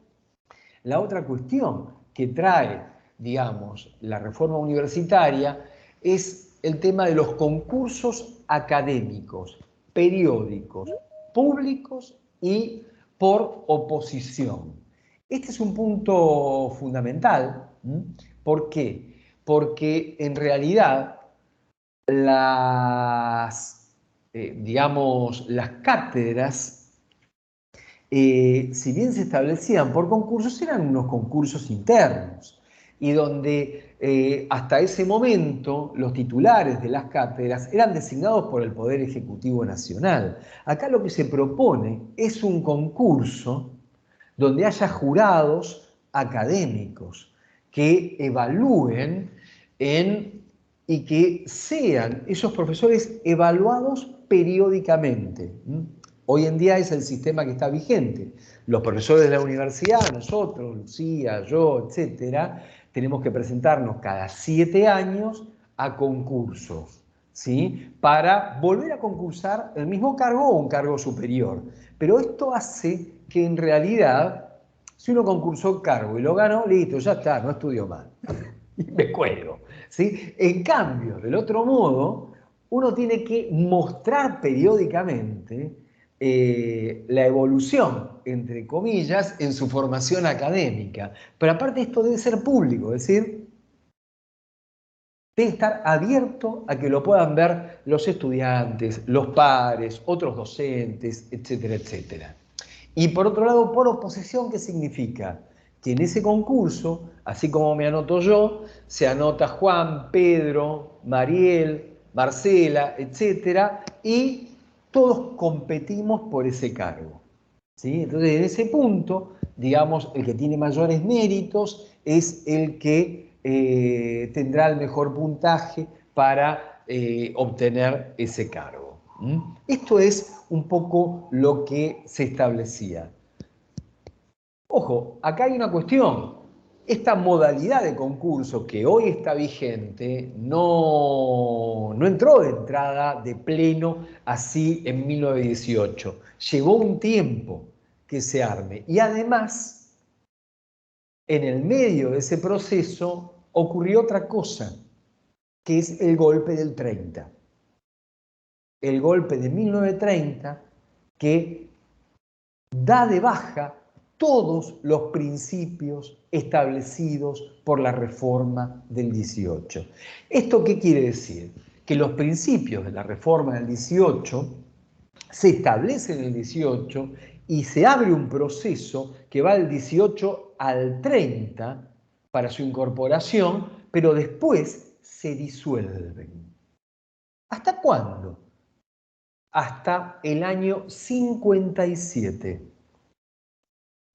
la otra cuestión que trae, digamos, la reforma universitaria es el tema de los concursos académicos, periódicos, públicos y por oposición. Este es un punto fundamental. ¿Por qué? Porque en realidad digamos, las cátedras, si bien se establecían por concursos, eran unos concursos internos y donde hasta ese momento los titulares de las cátedras eran designados por el Poder Ejecutivo Nacional. Acá lo que se propone es un concurso donde haya jurados académicos que evalúen y que sean esos profesores evaluados periódicamente. Hoy en día es el sistema que está vigente. Los profesores de la universidad, nosotros, Lucía, yo, etcétera, tenemos que presentarnos cada 7 años a concursos, ¿sí? Para volver a concursar el mismo cargo o un cargo superior. Pero esto hace que en realidad, si uno concursó el cargo y lo ganó, listo, ya está, no estudió más. Y me cuelgo, ¿sí? En cambio, del otro modo, uno tiene que mostrar periódicamente la evolución, entre comillas, en su formación académica. Pero aparte esto debe ser público, es decir, debe estar abierto a que lo puedan ver los estudiantes, los pares, otros docentes, etcétera, etcétera. Y por otro lado, por oposición, ¿qué significa? Que en ese concurso, así como me anoto yo, se anota Juan, Pedro, Mariel, Marcela, etcétera, y todos competimos por ese cargo, ¿sí? Entonces, en ese punto, digamos, el que tiene mayores méritos es el que tendrá el mejor puntaje para obtener ese cargo. Esto es un poco lo que se establecía. Ojo, acá hay una cuestión. Esta modalidad de concurso que hoy está vigente no entró de entrada de pleno así en 1918. Llevó un tiempo que se arme. Y además, en el medio de ese proceso ocurrió otra cosa, que es el golpe del 30. El golpe de 1930 que da de baja todos los principios establecidos por la reforma del 18. ¿Esto qué quiere decir? Que los principios de la reforma del 18 se establecen en el 18 y se abre un proceso que va del 18 al 30 para su incorporación, pero después se disuelven. ¿Hasta cuándo? Hasta el año 57.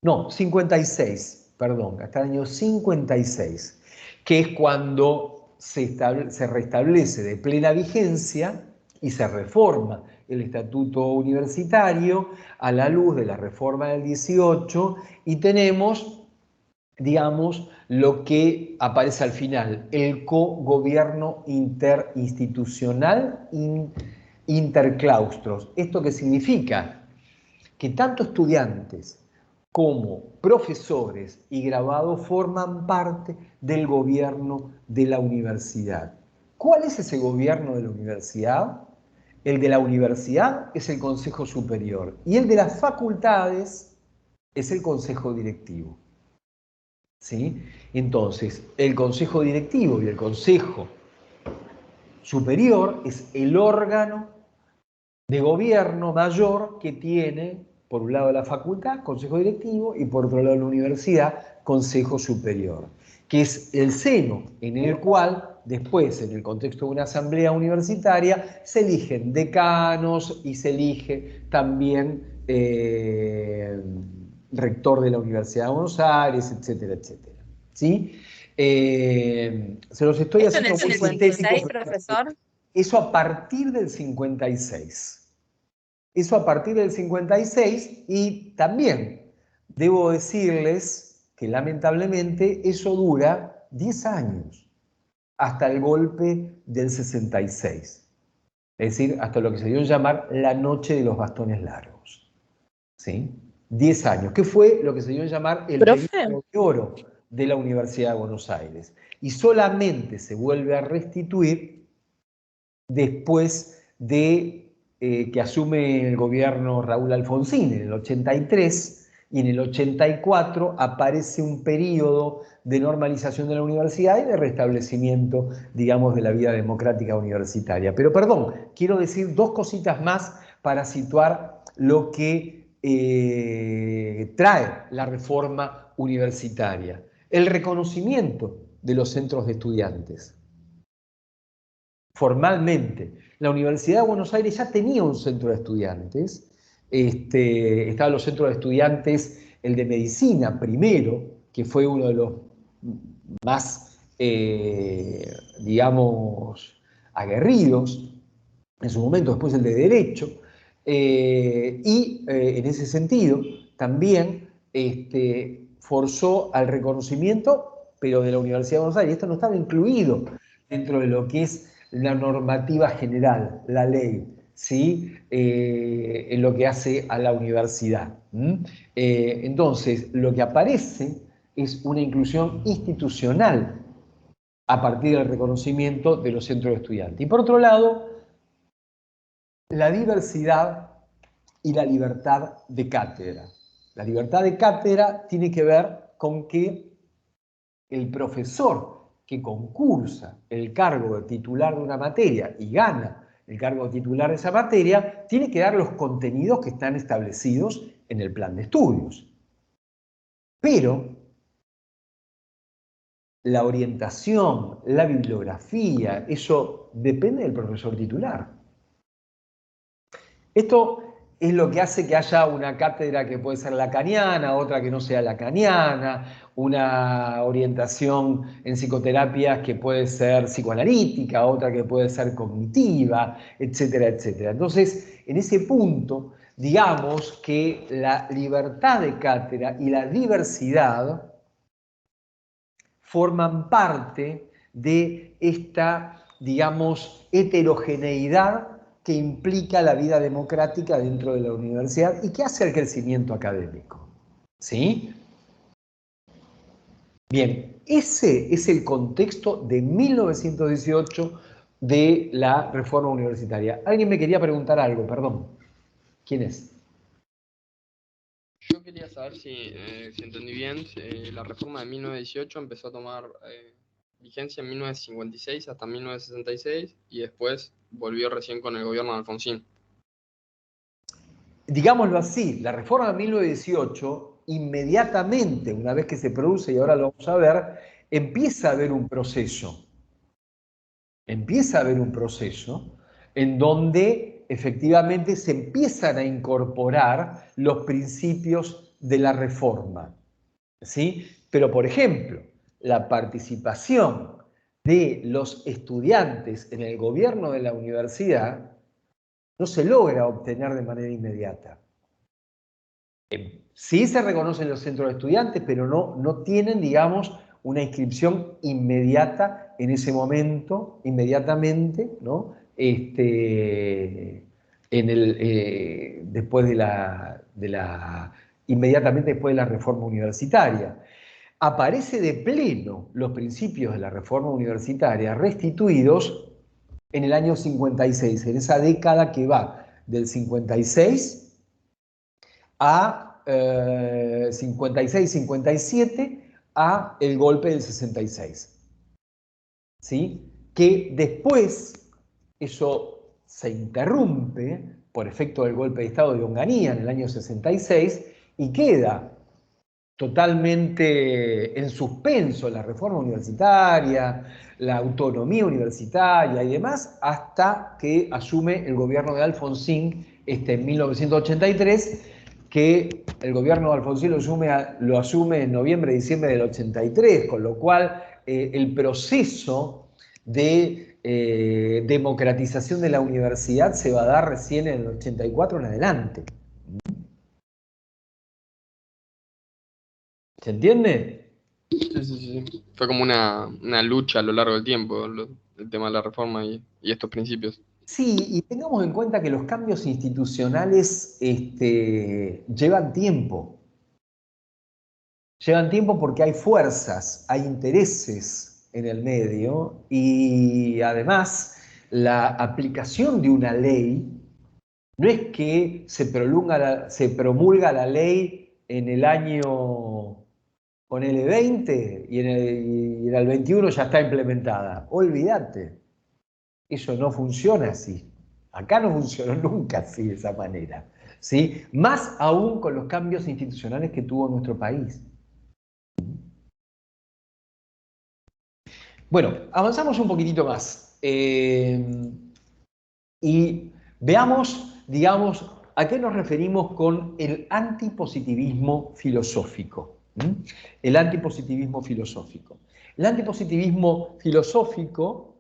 No, 56, perdón, hasta el año 56, que es cuando se restablece de plena vigencia y se reforma el estatuto universitario a la luz de la reforma del 18 y tenemos, digamos, lo que aparece al final, el cogobierno interinstitucional interclaustros. ¿Esto qué significa? Que tanto estudiantes como profesores y graduados forman parte del gobierno de la universidad. ¿Cuál es ese gobierno de la universidad? El de la universidad es el Consejo Superior y el de las facultades es el Consejo Directivo. ¿Sí? Entonces, el Consejo Directivo y el Consejo Superior es el órgano de gobierno mayor que tiene, por un lado la facultad, consejo directivo, y por otro lado la universidad, consejo superior, que es el seno en el cual después, en el contexto de una asamblea universitaria, se eligen decanos y se elige también rector de la Universidad de Buenos Aires, etcétera, etcétera. ¿Sí? Se los estoy ¿Eso en haciendo el muy 56, sintético. profesor? Eso a partir del 56. Eso a partir del 56 y también debo decirles que lamentablemente eso dura 10 años, hasta el golpe del 66. Es decir, hasta lo que se dio a llamar la noche de los bastones largos. ¿Sí? 10 años, que fue lo que se dio a llamar el periodo de oro de la Universidad de Buenos Aires. Y solamente se vuelve a restituir después de que asume el gobierno Raúl Alfonsín en el 83, y en el 84 aparece un periodo de normalización de la universidad y de restablecimiento, digamos, de la vida democrática universitaria. Pero perdón, quiero decir dos cositas más para situar lo que trae la reforma universitaria. El reconocimiento de los centros de estudiantes. Formalmente, la Universidad de Buenos Aires ya tenía un centro de estudiantes. Estaban los centros de estudiantes, el de medicina primero, que fue uno de los más, digamos, aguerridos en su momento, después el de derecho, y en ese sentido también forzó al reconocimiento, pero de la Universidad de Buenos Aires. Esto no estaba incluido dentro de lo que es la normativa general, la ley, ¿sí? En lo que hace a la universidad. Entonces, lo que aparece es una inclusión institucional a partir del reconocimiento de los centros de estudiantes. Y por otro lado, la diversidad y la libertad de cátedra. La libertad de cátedra tiene que ver con que el profesor que concursa el cargo de titular de una materia y gana el cargo de titular de esa materia, tiene que dar los contenidos que están establecidos en el plan de estudios. Pero la orientación, la bibliografía, eso depende del profesor titular. Esto es lo que hace que haya una cátedra que puede ser lacaniana, otra que no sea lacaniana, una orientación en psicoterapias que puede ser psicoanalítica, otra que puede ser cognitiva, etcétera, etcétera. Entonces, en ese punto, digamos que la libertad de cátedra y la diversidad forman parte de esta, digamos, heterogeneidad que implica la vida democrática dentro de la universidad y que hace el crecimiento académico. ¿Sí? Bien, ese es el contexto de 1918 de la reforma universitaria. Alguien me quería preguntar algo, perdón. ¿Quién es? Yo quería saber si entendí bien, la reforma de 1918 empezó a tomar vigencia en 1956 hasta 1966 y después volvió recién con el gobierno de Alfonsín. Digámoslo así, la reforma de 1918, inmediatamente, una vez que se produce, y ahora lo vamos a ver, empieza a haber un proceso. Empieza a haber un proceso en donde efectivamente se empiezan a incorporar los principios de la reforma. ¿Sí? Pero, por ejemplo, la participación de los estudiantes en el gobierno de la universidad no se logra obtener de manera inmediata. Sí se reconocen los centros de estudiantes, pero no tienen, digamos, una inscripción inmediata en ese momento, inmediatamente, ¿no? Después inmediatamente después de la reforma universitaria. Aparece de pleno los principios de la reforma universitaria restituidos en el año 56, en esa década que va del 56 a 56-57 a el golpe del 66. ¿Sí? Que después eso se interrumpe por efecto del golpe de Estado de Onganía en el año 66 y queda totalmente en suspenso la reforma universitaria, la autonomía universitaria y demás, hasta que asume el gobierno de Alfonsín en 1983, que el gobierno de Alfonsín lo asume en noviembre-diciembre del 83, con lo cual el proceso de democratización de la universidad se va a dar recién en el 84 en adelante. ¿Se entiende? Sí. Fue como una lucha a lo largo del tiempo, el tema de la reforma y estos principios. Sí, y tengamos en cuenta que los cambios institucionales llevan tiempo. Llevan tiempo porque hay fuerzas, hay intereses en el medio y además la aplicación de una ley no es que se promulga la ley en el año, ponele 20 y en el 21 ya está implementada. Olvídate, eso no funciona así. Acá no funcionó nunca así, de esa manera. ¿Sí? Más aún con los cambios institucionales que tuvo nuestro país. Bueno, avanzamos un poquitito más y veamos, digamos, a qué nos referimos con el antipositivismo filosófico. El antipositivismo filosófico. El antipositivismo filosófico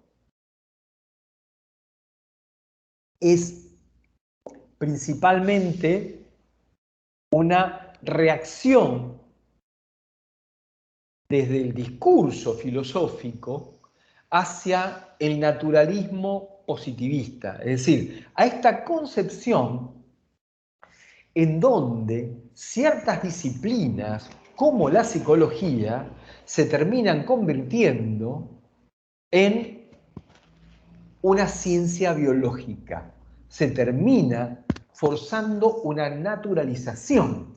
es principalmente una reacción desde el discurso filosófico hacia el naturalismo positivista, es decir, a esta concepción en donde ciertas disciplinas, como la psicología, se terminan convirtiendo en una ciencia biológica, se termina forzando una naturalización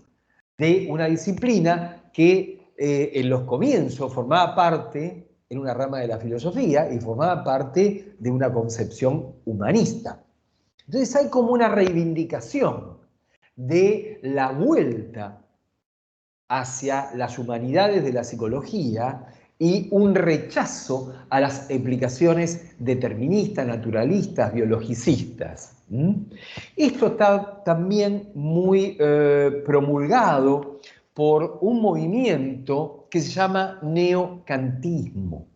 de una disciplina que en los comienzos formaba parte en una rama de la filosofía y formaba parte de una concepción humanista. Entonces hay como una reivindicación de la vuelta hacia las humanidades de la psicología y un rechazo a las explicaciones deterministas, naturalistas, biologicistas. Esto está también muy promulgado por un movimiento que se llama neocantismo.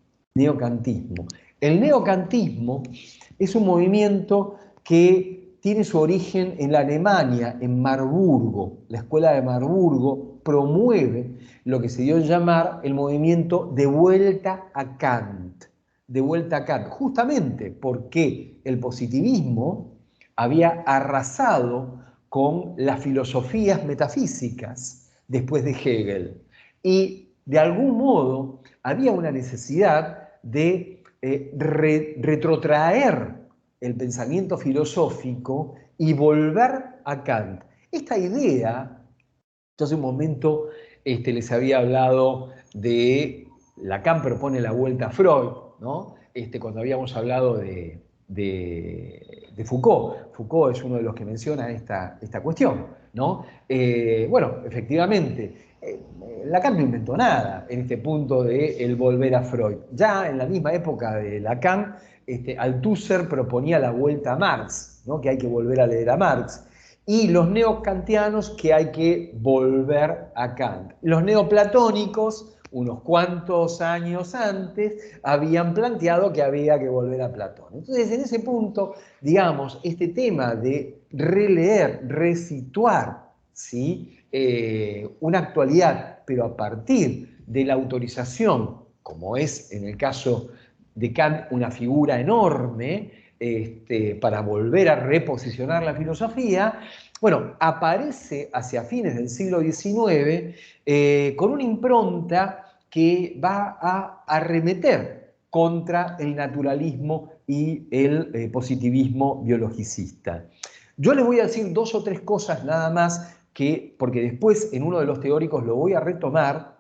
El neocantismo es un movimiento que tiene su origen en la Alemania, en Marburgo. La escuela de Marburgo promueve lo que se dio a llamar el movimiento de vuelta a Kant. De vuelta a Kant, justamente porque el positivismo había arrasado con las filosofías metafísicas después de Hegel. Y de algún modo había una necesidad de retrotraer el pensamiento filosófico y volver a Kant. Esta idea, yo hace un momento les había hablado de Lacan propone la vuelta a Freud, ¿no? Cuando habíamos hablado de Foucault. Foucault es uno de los que menciona esta cuestión, ¿no? Bueno, efectivamente, Lacan no inventó nada en este punto de el volver a Freud. Ya en la misma época de Lacan, Althusser proponía la vuelta a Marx, ¿no? Que hay que volver a leer a Marx. Y los neokantianos que hay que volver a Kant. Los neoplatónicos, unos cuantos años antes, habían planteado que había que volver a Platón. Entonces, en ese punto, digamos, este tema de releer, resituar, ¿sí? Una actualidad, pero a partir de la autorización, como es en el caso de Kant una figura enorme, para volver a reposicionar la filosofía, bueno, aparece hacia fines del siglo XIX con una impronta que va a arremeter contra el naturalismo y el positivismo biologicista. Yo les voy a decir 2 o 3 cosas nada más, porque después en uno de los teóricos lo voy a retomar,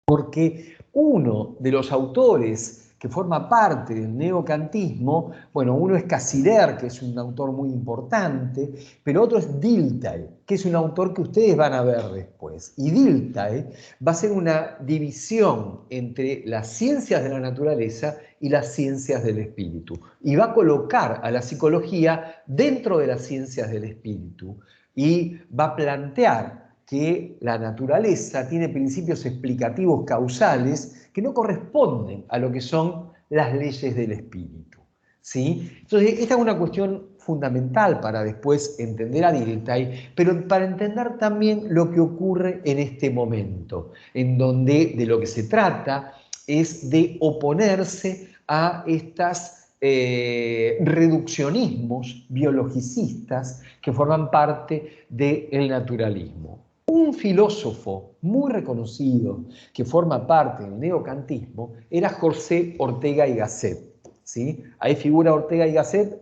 porque uno de los autores que forma parte del neocantismo, bueno, uno es Cassirer, que es un autor muy importante, pero otro es Dilthey, que es un autor que ustedes van a ver después. Y Dilthey va a ser una división entre las ciencias de la naturaleza y las ciencias del espíritu. Y va a colocar a la psicología dentro de las ciencias del espíritu. Y va a plantear que la naturaleza tiene principios explicativos causales que no corresponden a lo que son las leyes del espíritu, ¿sí? Entonces, esta es una cuestión fundamental para después entender a Dilthey, pero para entender también lo que ocurre en este momento, en donde de lo que se trata es de oponerse a estas reduccionismos biologicistas que forman parte del naturalismo. Un filósofo muy reconocido que forma parte del neocantismo era José Ortega y Gasset, ¿sí? Ahí figura Ortega y Gasset,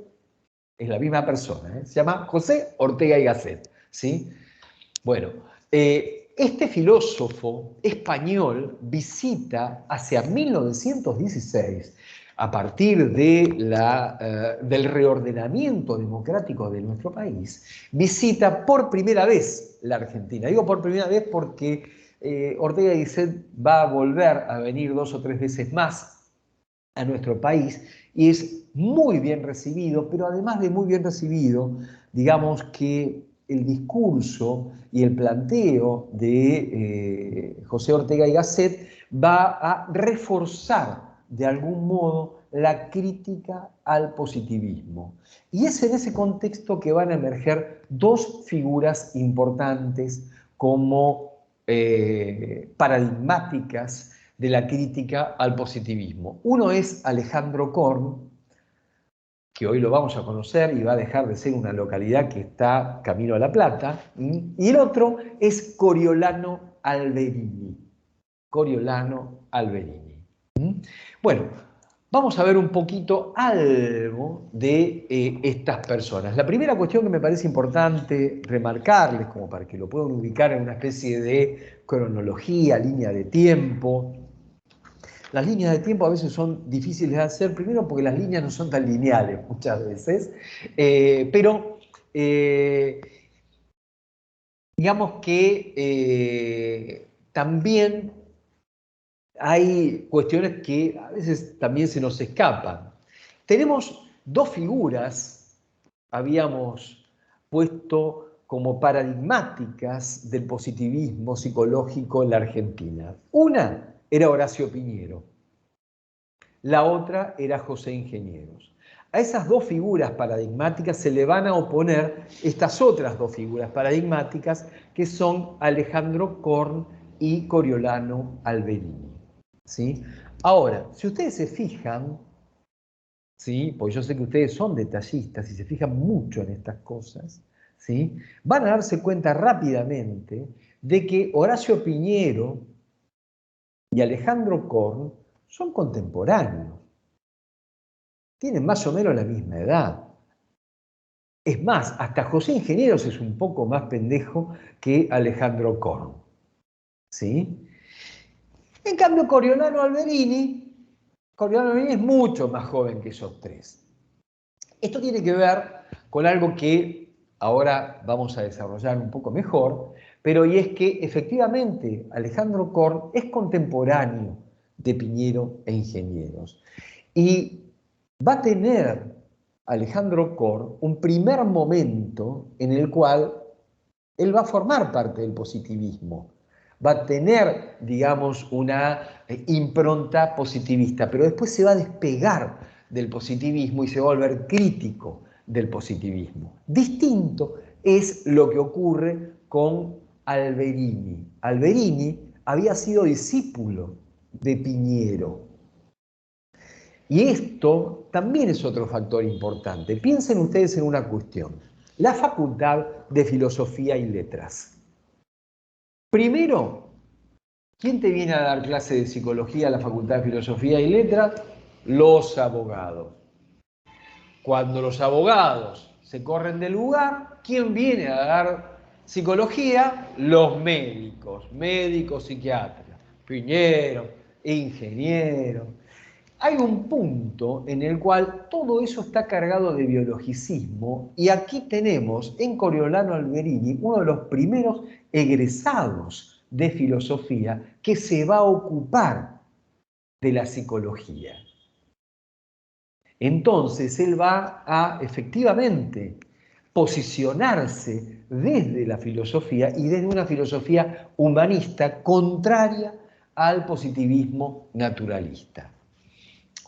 es la misma persona, ¿eh? Se llama José Ortega y Gasset, ¿sí? Bueno, este filósofo español visita hacia 1916, a partir de del reordenamiento democrático de nuestro país, visita por primera vez la Argentina. Digo por primera vez porque Ortega y Gasset va a volver a venir 2 o 3 veces más a nuestro país y es muy bien recibido, pero además de muy bien recibido, digamos que el discurso y el planteo de José Ortega y Gasset va a reforzar de algún modo la crítica al positivismo. Y es en ese contexto que van a emerger 2 figuras importantes como paradigmáticas de la crítica al positivismo. Uno es Alejandro Korn, que hoy lo vamos a conocer y va a dejar de ser una localidad que está camino a La Plata, y el otro es Coriolano Alberini. Coriolano Alberini. Bueno, vamos a ver un poquito algo de estas personas. La primera cuestión que me parece importante remarcarles, como para que lo puedan ubicar en una especie de cronología, línea de tiempo. Las líneas de tiempo a veces son difíciles de hacer, primero porque las líneas no son tan lineales muchas veces, pero digamos que también hay cuestiones que a veces también se nos escapan. Tenemos dos figuras, habíamos puesto como paradigmáticas del positivismo psicológico en la Argentina. Una era Horacio Piñero, la otra era José Ingenieros. A esas dos figuras paradigmáticas se le van a oponer estas otras dos figuras paradigmáticas que son Alejandro Korn y Coriolano Alberini. ¿Sí? Ahora, si ustedes se fijan, ¿sí? Porque yo sé que ustedes son detallistas y se fijan mucho en estas cosas, ¿sí? Van a darse cuenta rápidamente de que Horacio Piñero y Alejandro Korn son contemporáneos. Tienen más o menos la misma edad. Es más, hasta José Ingenieros es un poco más pendejo que Alejandro Korn. ¿Sí? En cambio, Coriolano Alberini es mucho más joven que esos tres. Esto tiene que ver con algo que ahora vamos a desarrollar un poco mejor, pero y es que efectivamente Alejandro Korn es contemporáneo de Piñero e Ingenieros. Y va a tener Alejandro Korn un primer momento en el cual él va a formar parte del positivismo. Va a tener, digamos, una impronta positivista, pero después se va a despegar del positivismo y se va a volver crítico del positivismo. Distinto es lo que ocurre con Alberini. Alberini había sido discípulo de Piñero. Y esto también es otro factor importante. Piensen ustedes en una cuestión. La Facultad de Filosofía y Letras. Primero, ¿quién te viene a dar clase de psicología a la Facultad de Filosofía y Letras? Los abogados. Cuando los abogados se corren del lugar, ¿quién viene a dar psicología? Los médicos, psiquiatras, Piñero, Ingeniero. Hay un punto en el cual todo eso está cargado de biologicismo y aquí tenemos en Coriolano Alberini uno de los primeros egresados de filosofía que se va a ocupar de la psicología. Entonces él va a efectivamente posicionarse desde la filosofía y desde una filosofía humanista contraria al positivismo naturalista.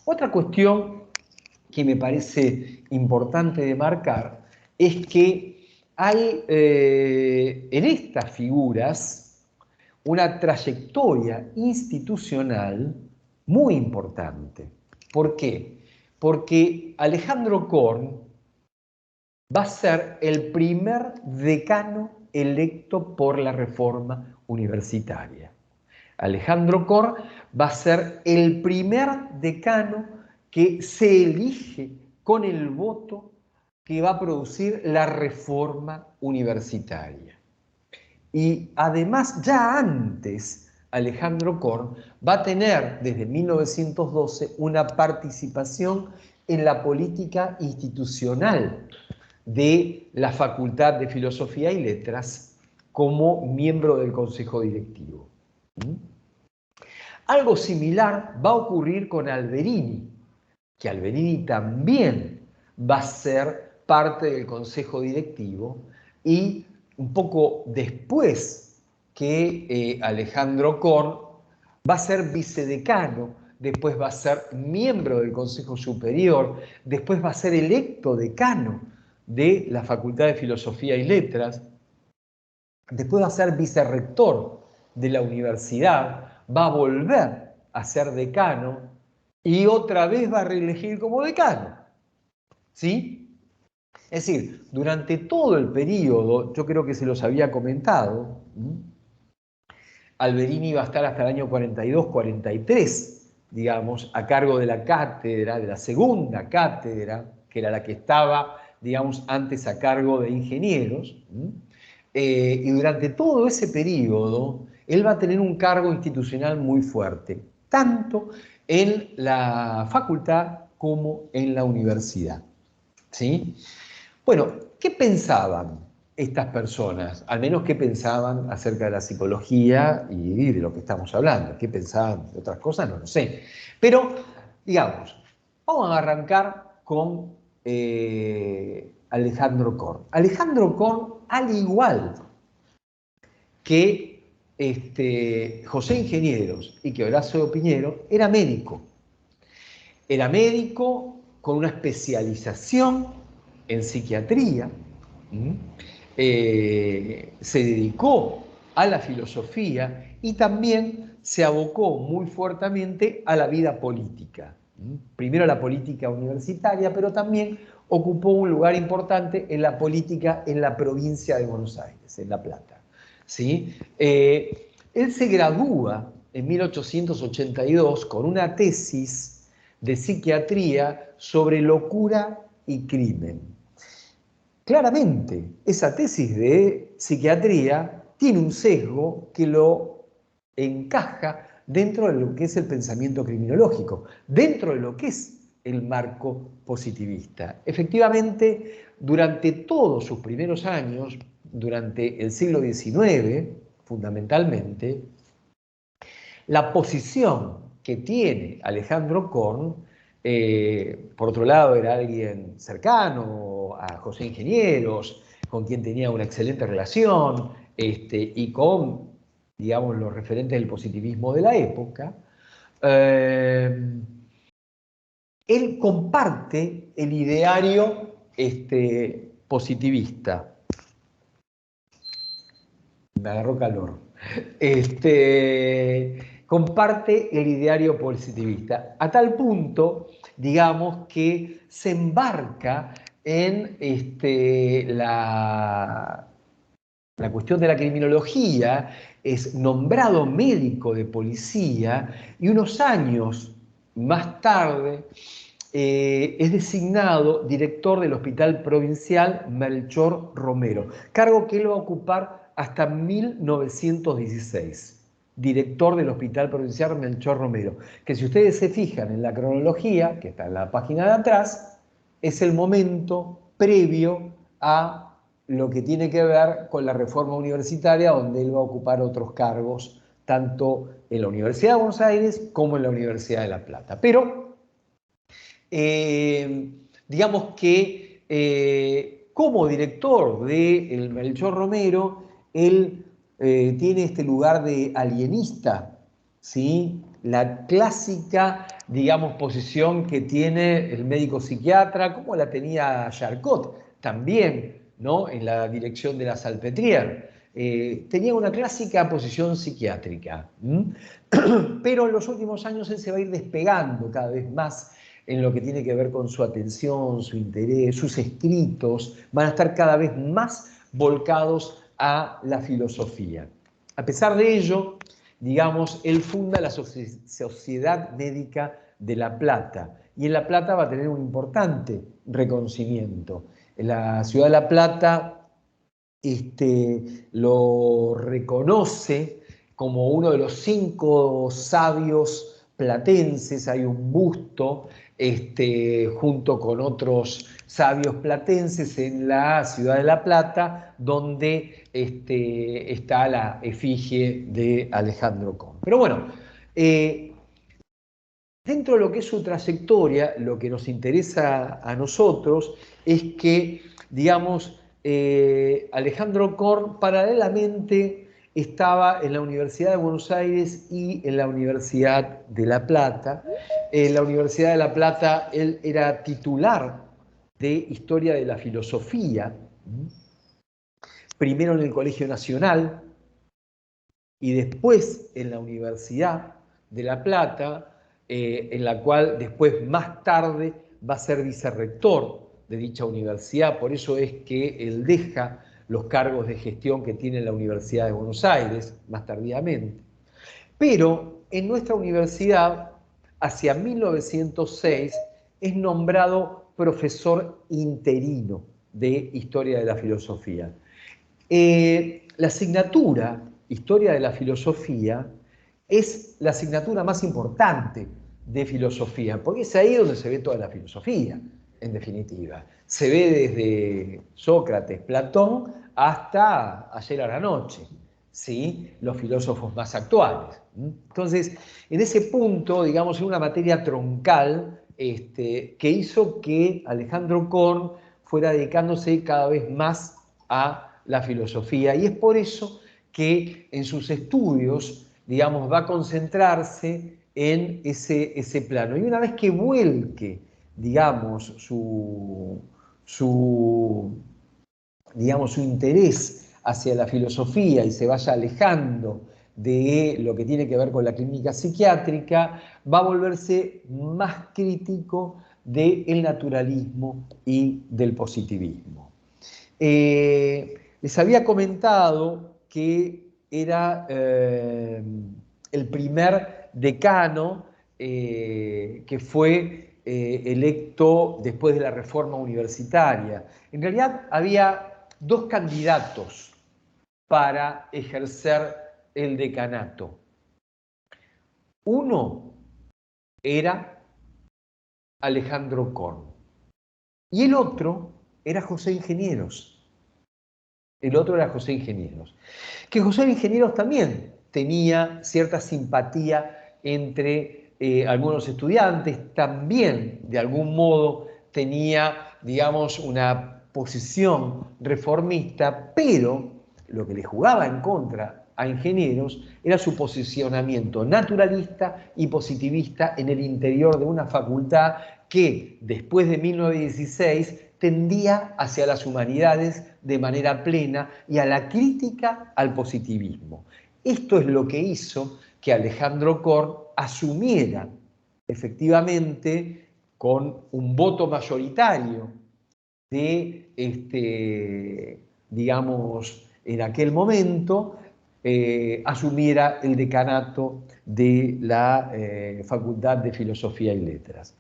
Otra cuestión que me parece importante de marcar es que hay en estas figuras una trayectoria institucional muy importante. ¿Por qué? Porque Alejandro Korn va a ser el primer decano electo por la reforma universitaria. Alejandro Korn va a ser el primer decano que se elige con el voto que va a producir la reforma universitaria. Y además, ya antes, Alejandro Korn va a tener desde 1912 una participación en la política institucional de la Facultad de Filosofía y Letras como miembro del Consejo Directivo. Algo similar va a ocurrir con Alberini, que Alberini también va a ser parte del Consejo Directivo y un poco después que Alejandro Korn va a ser vicedecano, después va a ser miembro del Consejo Superior, después va a ser electo decano de la Facultad de Filosofía y Letras, después va a ser vicerrector de la universidad, va a volver a ser decano y otra vez va a reelegir como decano. ¿Sí? Es decir, durante todo el periodo, yo creo que se los había comentado, Alberini va a estar hasta el año 42-43, digamos, a cargo de la cátedra, de la segunda cátedra, que era la que estaba, digamos, antes a cargo de Ingenieros. Y durante todo ese periodo, él va a tener un cargo institucional muy fuerte, tanto en la facultad como en la universidad. ¿Sí? Bueno, ¿qué pensaban estas personas? Al menos qué pensaban acerca de la psicología y de lo que estamos hablando. ¿Qué pensaban de otras cosas? No lo sé. Pero, digamos, vamos a arrancar con Alejandro Korn. Alejandro Korn, al igual que José Ingenieros y que Horacio Piñero, era médico. Era médico con una especialización en psiquiatría. Se dedicó a la filosofía y también se abocó muy fuertemente a la vida política. Primero la política universitaria, pero también ocupó un lugar importante en la política en la provincia de Buenos Aires, en La Plata. ¿Sí? Él se gradúa en 1882 con una tesis de psiquiatría sobre locura y crimen. Claramente, esa tesis de psiquiatría tiene un sesgo que lo encaja dentro de lo que es el pensamiento criminológico, dentro de lo que es el marco positivista. Efectivamente, durante todos sus primeros años, durante el siglo XIX, fundamentalmente, la posición que tiene Alejandro Korn, por otro lado, era alguien cercano a José Ingenieros, con quien tenía una excelente relación, y con, digamos, los referentes del positivismo de la época. Él comparte el ideario positivista. Me agarró calor. Comparte el ideario positivista, a tal punto, digamos, que se embarca en la cuestión de la criminología, es nombrado médico de policía y unos años más tarde es designado director del Hospital Provincial Melchor Romero, cargo que él va a ocupar hasta 1916, director del Hospital Provincial Melchor Romero, que si ustedes se fijan en la cronología, que está en la página de atrás, es el momento previo a lo que tiene que ver con la reforma universitaria, donde él va a ocupar otros cargos, tanto en la Universidad de Buenos Aires como en la Universidad de La Plata. Pero digamos que como director del Melchor Romero, él tiene este lugar de alienista, ¿sí? La clásica, digamos, posición que tiene el médico psiquiatra, como la tenía Charcot también, ¿no? En la dirección de la Salpêtrière. Tenía una clásica posición psiquiátrica, pero en los últimos años él se va a ir despegando cada vez más en lo que tiene que ver con su atención, su interés, sus escritos, van a estar cada vez más volcados a la filosofía. A pesar de ello, digamos, él funda la Sociedad Médica de La Plata, y en La Plata va a tener un importante reconocimiento. En la ciudad de La Plata lo reconoce como uno de los 5 sabios platenses. Hay un busto junto con otros sabios platenses en la ciudad de La Plata, donde está la efigie de Alejandro Korn. Pero bueno, dentro de lo que es su trayectoria, lo que nos interesa a nosotros es que, digamos, Alejandro Korn paralelamente estaba en la Universidad de Buenos Aires y en la Universidad de La Plata. En la Universidad de La Plata él era titular de Historia de la Filosofía, primero en el Colegio Nacional y después en la Universidad de La Plata, en la cual después más tarde va a ser vicerrector de dicha universidad. Por eso es que él deja los cargos de gestión que tiene la Universidad de Buenos Aires más tardíamente. Pero en nuestra universidad, hacia 1906, es nombrado profesor interino de Historia de la Filosofía. La asignatura Historia de la Filosofía es la asignatura más importante de filosofía, porque es ahí donde se ve toda la filosofía. en definitiva. Se ve desde Sócrates, Platón, hasta ayer a la noche, ¿sí? Los filósofos más actuales. Entonces, en ese punto, digamos, en una materia troncal, que hizo que Alejandro Korn fuera dedicándose cada vez más a la filosofía. Y es por eso que en sus estudios, digamos, va a concentrarse en ese plano. Y una vez que vuelque, digamos, digamos, su interés hacia la filosofía y se vaya alejando de lo que tiene que ver con la clínica psiquiátrica, va a volverse más crítico del naturalismo y del positivismo. Les había comentado que era el primer decano que fue electo después de la reforma universitaria. En realidad había dos candidatos para ejercer el decanato. Uno era Alejandro Korn y el otro era José Ingenieros. El otro era José Ingenieros. Que José Ingenieros también tenía cierta simpatía entre algunos estudiantes, también de algún modo tenía, digamos, una posición reformista, pero lo que le jugaba en contra a Ingenieros era su posicionamiento naturalista y positivista en el interior de una facultad que después de 1916 tendía hacia las humanidades de manera plena y a la crítica al positivismo. Esto es lo que hizo que Alejandro Korn asumiera efectivamente con un voto mayoritario de, digamos, en aquel momento, asumiera el decanato de la Facultad de Filosofía y Letras.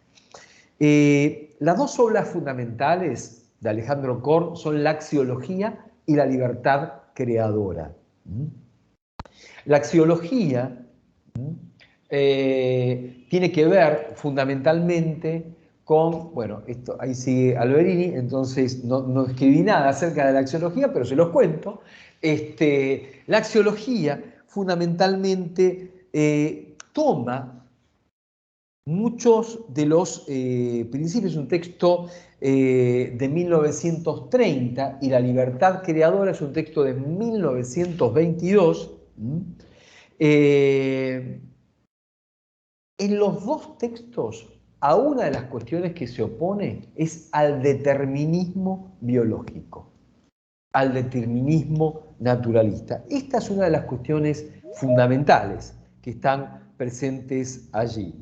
Las dos obras fundamentales de Alejandro Korn son la axiología y la libertad creadora. La axiología tiene que ver fundamentalmente con, bueno, esto ahí sigue Alberini, entonces no escribí nada acerca de la axiología, pero se los cuento. La axiología fundamentalmente toma muchos de los principios, un texto de 1930 y la libertad creadora es un texto de 1922. En los dos textos, a una de las cuestiones que se opone es al determinismo biológico, al determinismo naturalista. Esta es una de las cuestiones fundamentales que están presentes allí.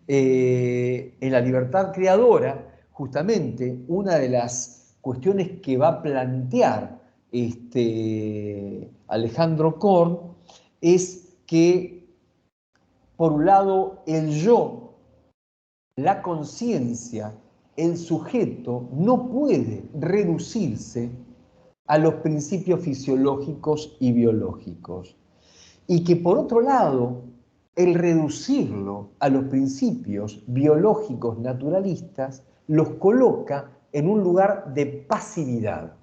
En la libertad creadora, justamente, una de las cuestiones que va a plantear Alejandro Korn es que, por un lado, el yo, la conciencia, el sujeto, no puede reducirse a los principios fisiológicos y biológicos. Y que, por otro lado, el reducirlo a los principios biológicos naturalistas los coloca en un lugar de pasividad.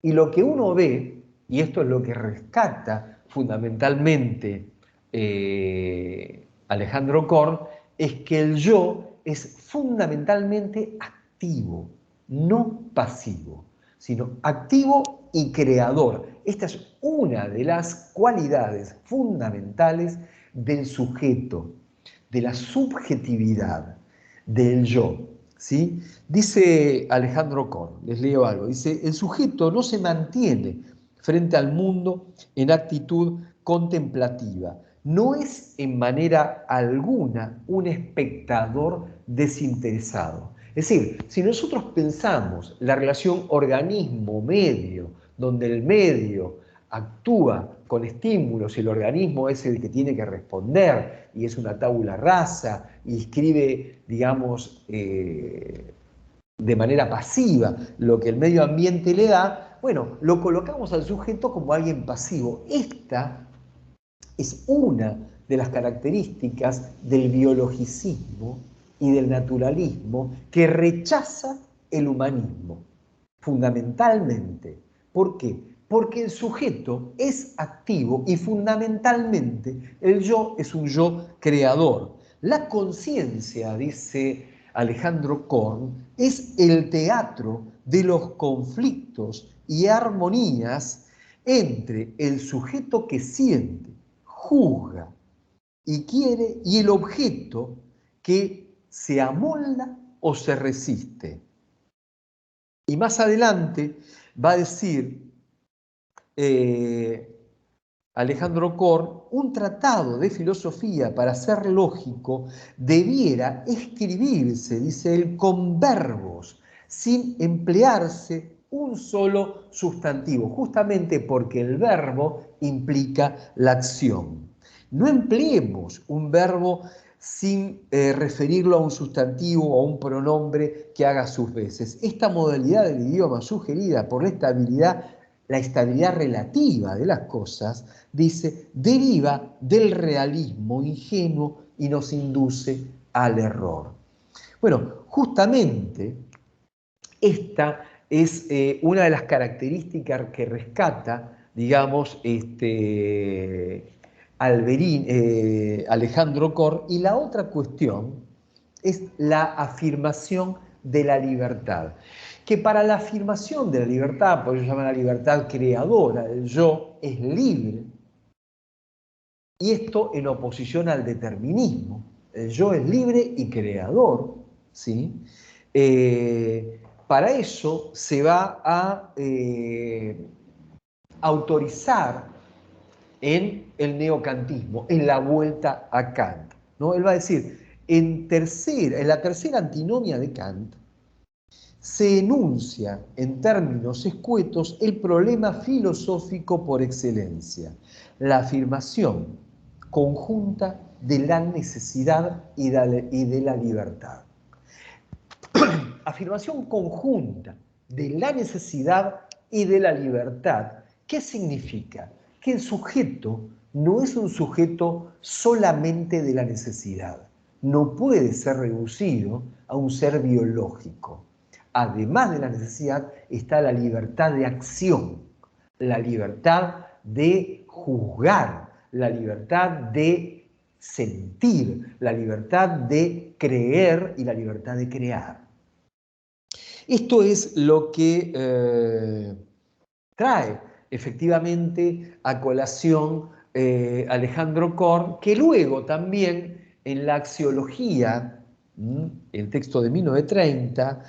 Y lo que uno ve, y esto es lo que rescata fundamentalmente Alejandro Korn, es que el yo es fundamentalmente activo, no pasivo, sino activo y creador. Esta es una de las cualidades fundamentales del sujeto, de la subjetividad, del yo. ¿Sí? Dice Alejandro Korn, les leo algo, dice: el sujeto no se mantiene frente al mundo en actitud contemplativa, no es en manera alguna un espectador desinteresado. Es decir, si nosotros pensamos la relación organismo-medio, donde el medio actúa con estímulos y el organismo es el que tiene que responder y es una tabula rasa y escribe, digamos, de manera pasiva lo que el medio ambiente le da, bueno, lo colocamos al sujeto como alguien pasivo. Esta es una de las características del biologicismo y del naturalismo que rechaza el humanismo, fundamentalmente. ¿Por qué? Porque el sujeto es activo y fundamentalmente el yo es un yo creador. La conciencia, dice Alejandro Korn, es el teatro de los conflictos y armonías entre el sujeto que siente, juzga y quiere y el objeto que se amolda o se resiste. Y más adelante va a decir Alejandro Korn, un tratado de filosofía para ser lógico debiera escribirse, dice él, con verbos, sin emplearse un solo sustantivo, justamente porque el verbo implica la acción. No empleemos un verbo sin referirlo a un sustantivo o a un pronombre que haga sus veces. Esta modalidad del idioma sugerida por la estabilidad relativa de las cosas, dice, deriva del realismo ingenuo y nos induce al error. Bueno, justamente esta es una de las características que rescata, digamos, Alejandro Korn, y la otra cuestión es la afirmación de la libertad, que para la afirmación de la libertad, por eso se llama la libertad creadora, el yo es libre, y esto en oposición al determinismo. El yo es libre y creador, ¿sí? Para eso se va a autorizar en el neocantismo, en la vuelta a Kant, ¿no? Él va a decir, en la tercera antinomia de Kant, se enuncia en términos escuetos el problema filosófico por excelencia, la afirmación conjunta de la necesidad y de la libertad. Afirmación conjunta de la necesidad y de la libertad. ¿Qué significa? Que el sujeto no es un sujeto solamente de la necesidad, no puede ser reducido a un ser biológico. Además de la necesidad está la libertad de acción, la libertad de juzgar, la libertad de sentir, la libertad de creer y la libertad de crear. Esto es lo que trae efectivamente a colación Alejandro Korn, que luego también en la axiología, el texto de 1930,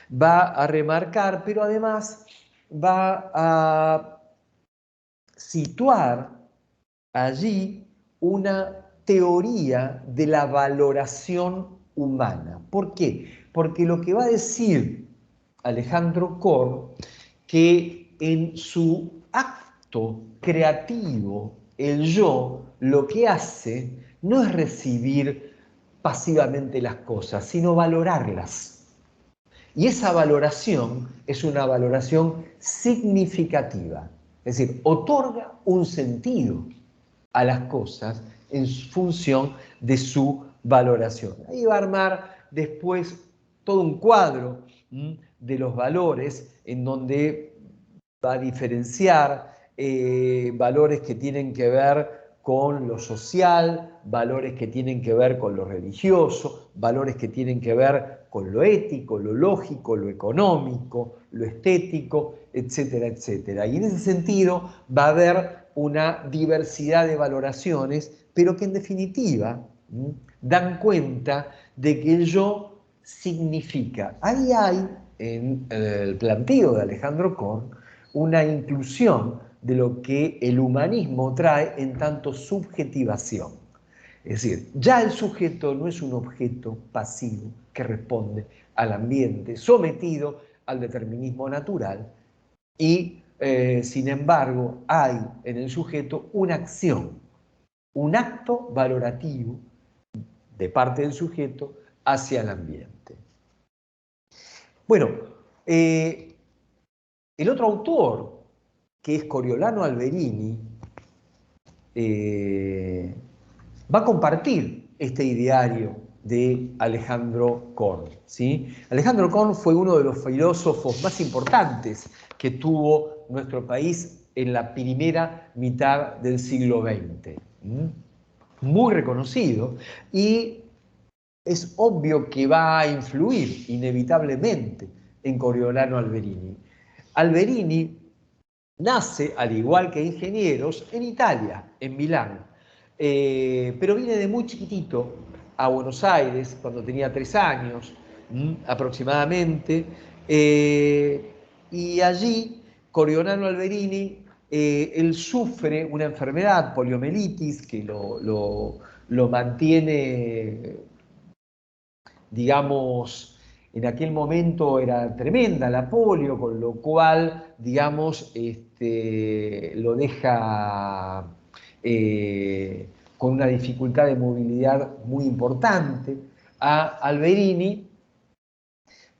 va a remarcar, pero además va a situar allí una teoría de la valoración humana. ¿Por qué? Porque lo que va a decir Alejandro Korn, que en su acto creativo, el yo lo que hace no es recibir pasivamente las cosas, sino valorarlas. Y esa valoración es una valoración significativa, es decir, otorga un sentido a las cosas en función de su valoración. Ahí va a armar después todo un cuadro de los valores en donde va a diferenciar valores que tienen que ver con lo social, valores que tienen que ver con lo religioso, valores que tienen que ver con lo ético, lo lógico, lo económico, lo estético, etcétera, etcétera. Y en ese sentido va a haber una diversidad de valoraciones, pero que en definitiva dan cuenta de que el yo significa. Ahí hay, en el planteo de Alejandro Korn, una inclusión de lo que el humanismo trae en tanto subjetivación. Es decir, ya el sujeto no es un objeto pasivo que responde al ambiente, sometido al determinismo natural, y sin embargo hay en el sujeto una acción, un acto valorativo de parte del sujeto hacia el ambiente. Bueno, el otro autor, que es Coriolano Alberini, va a compartir este ideario de Alejandro Korn, ¿sí? Alejandro Korn fue uno de los filósofos más importantes que tuvo nuestro país en la primera mitad del siglo XX. Muy reconocido, y es obvio que va a influir inevitablemente en Coriolano Alberini. Alberini nace, al igual que Ingenieros, en Italia, en Milán, pero viene de muy chiquitito a Buenos Aires cuando tenía 3 años aproximadamente, y allí Coriolano Alberini, él sufre una enfermedad, poliomielitis, que lo mantiene, digamos, en aquel momento era tremenda la polio, con lo cual, digamos, lo deja con una dificultad de movilidad muy importante a Alberini,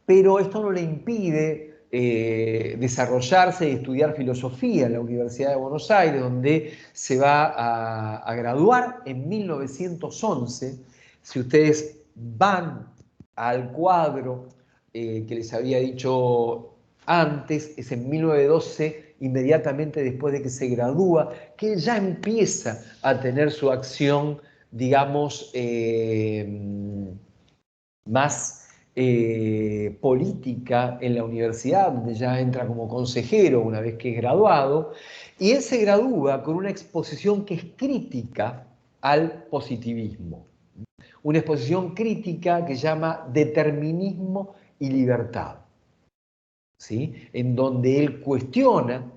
pero esto no le impide desarrollarse y estudiar filosofía en la Universidad de Buenos Aires, donde se va a graduar en 1911. Si ustedes van al cuadro que les había dicho antes, es en 1912, inmediatamente después de que se gradúa, que ya empieza a tener su acción, digamos, más política en la universidad, donde ya entra como consejero una vez que es graduado, y él se gradúa con una exposición que es crítica al positivismo. Una exposición crítica que se llama Determinismo y Libertad, ¿sí? En donde él cuestiona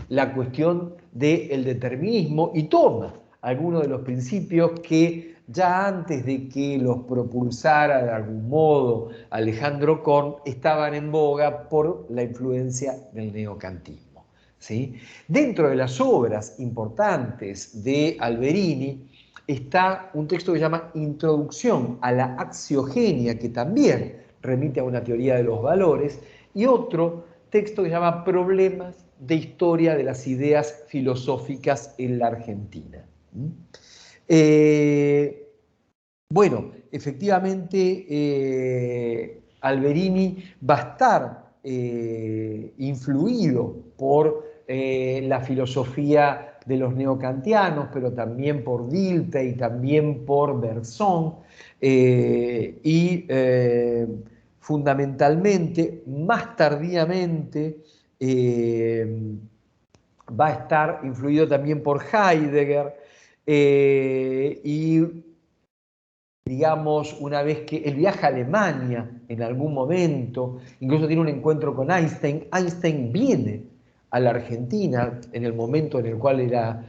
la cuestión del determinismo y toma algunos de los principios que ya antes de que los propulsara de algún modo Alejandro Korn estaban en boga por la influencia del neocantismo, ¿sí? Dentro de las obras importantes de Alberini está un texto que se llama Introducción a la Axiogenia, que también remite a una teoría de los valores, y otro texto que se llama Problemas de Historia de las Ideas Filosóficas en la Argentina. Bueno, efectivamente, Alberini va a estar influido por la filosofía de los neocantianos, pero también por Dilthey y también por Berzón, y fundamentalmente, más tardíamente, va a estar influido también por Heidegger, y digamos, una vez que él viaja a Alemania en algún momento, incluso tiene un encuentro con Einstein. Einstein viene a la Argentina en el momento en el cual era,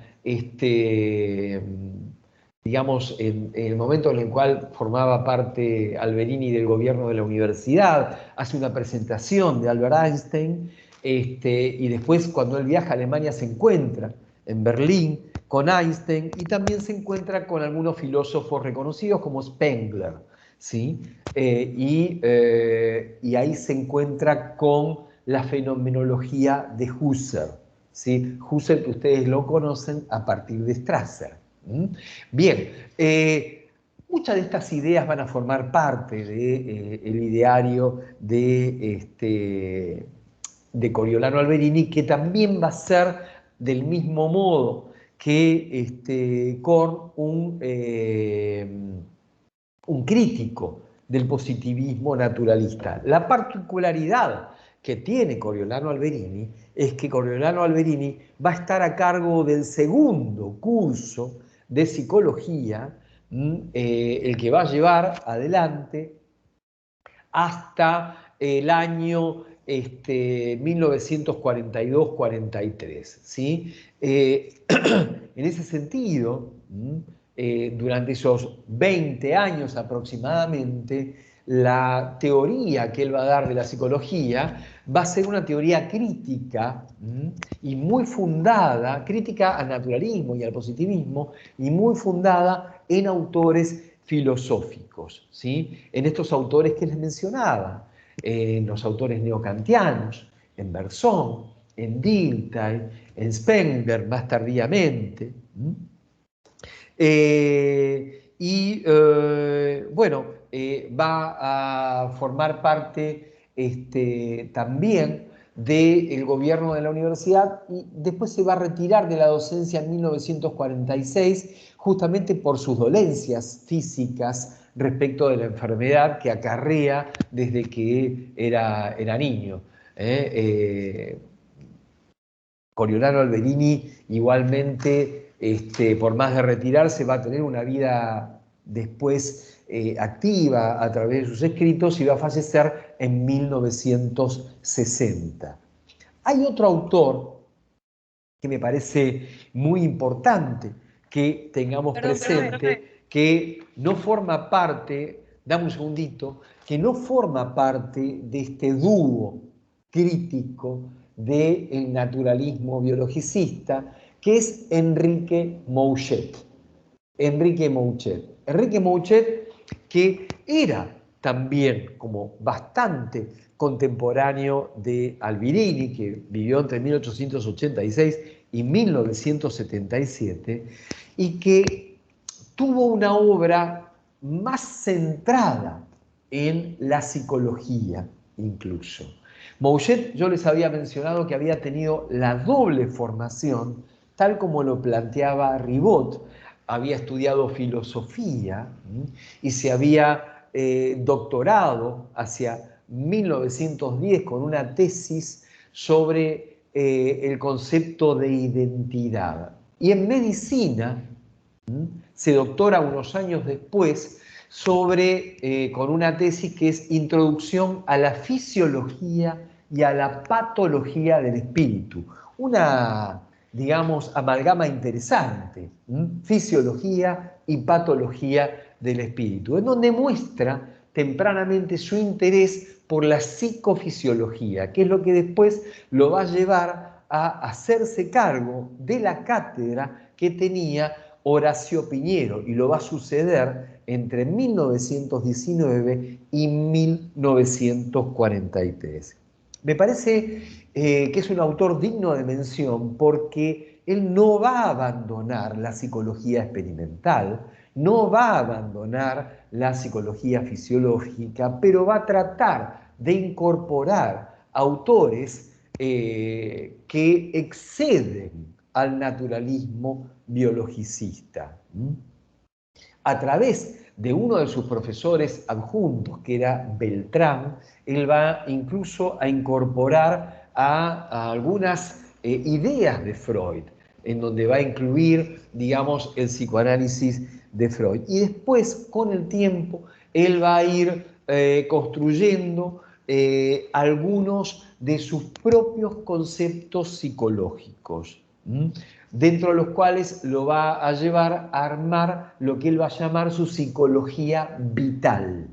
digamos, en el momento en el cual formaba parte Alberini del gobierno de la universidad, hace una presentación de Albert Einstein, y después cuando él viaja a Alemania se encuentra en Berlín con Einstein, y también se encuentra con algunos filósofos reconocidos como Spengler, ¿sí? Y ahí se encuentra con la fenomenología de Husserl, ¿sí? Husserl, que ustedes lo conocen a partir de Strasser. Bien, muchas de estas ideas van a formar parte del ideario de Coriolano Alberini, que también va a ser del mismo modo que Korn un crítico del positivismo naturalista. La particularidad que tiene Coriolano Alberini es que Coriolano Alberini va a estar a cargo del segundo curso de psicología, el que va a llevar adelante hasta el año 1942-43, ¿sí? En ese sentido, durante esos 20 años aproximadamente, la teoría que él va a dar de la psicología va a ser una teoría crítica y muy fundada, crítica al naturalismo y al positivismo, y muy fundada en autores filosóficos, ¿sí? En estos autores que les mencionaba, en los autores neocantianos, en Berzón, en Dilthey, en Spengler más tardíamente. va a formar parte también del gobierno de la universidad y después se va a retirar de la docencia en 1946 justamente por sus dolencias físicas respecto de la enfermedad que acarrea desde que era niño. Coriolano Alberini igualmente, por más de retirarse, va a tener una vida después activa a través de sus escritos y va a fallecer en 1960. Hay otro autor que me parece muy importante que tengamos presente, que no forma parte, dame un segundito, que no forma parte de este dúo crítico del naturalismo biologicista, que es Enrique Mouchet. Enrique Mouchet, que era también como bastante contemporáneo de Alberini, que vivió entre 1886 y 1977, y que tuvo una obra más centrada en la psicología incluso. Mouchet, yo les había mencionado que había tenido la doble formación, tal como lo planteaba Ribot. Había estudiado filosofía y se había doctorado hacia 1910 con una tesis sobre el concepto de identidad. Y en medicina se doctora unos años después con una tesis que es Introducción a la fisiología y a la patología del espíritu. Una, digamos, amalgama interesante, fisiología y patología del espíritu, en donde muestra tempranamente su interés por la psicofisiología, que es lo que después lo va a llevar a hacerse cargo de la cátedra que tenía Horacio Piñero, y lo va a suceder entre 1919 y 1943. Me parece que es un autor digno de mención porque él no va a abandonar la psicología experimental, no va a abandonar la psicología fisiológica, pero va a tratar de incorporar autores que exceden al naturalismo biologicista. A través de uno de sus profesores adjuntos, que era Beltrán, él va incluso a incorporar a algunas ideas de Freud, en donde va a incluir, digamos, el psicoanálisis de Freud. Y después, con el tiempo, él va a ir construyendo algunos de sus propios conceptos psicológicos, dentro de los cuales lo va a llevar a armar lo que él va a llamar su psicología vital.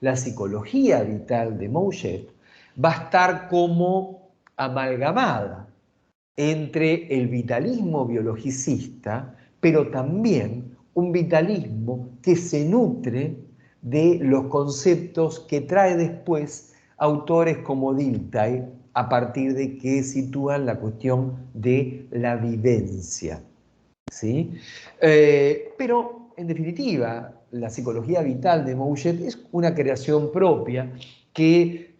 La psicología vital de Mouchet va a estar como amalgamada entre el vitalismo biologicista, pero también un vitalismo que se nutre de los conceptos que trae después autores como Dilthey, a partir de que sitúan la cuestión de la vivencia. ¿Sí? Pero, en definitiva, la psicología vital de Mouchet es una creación propia que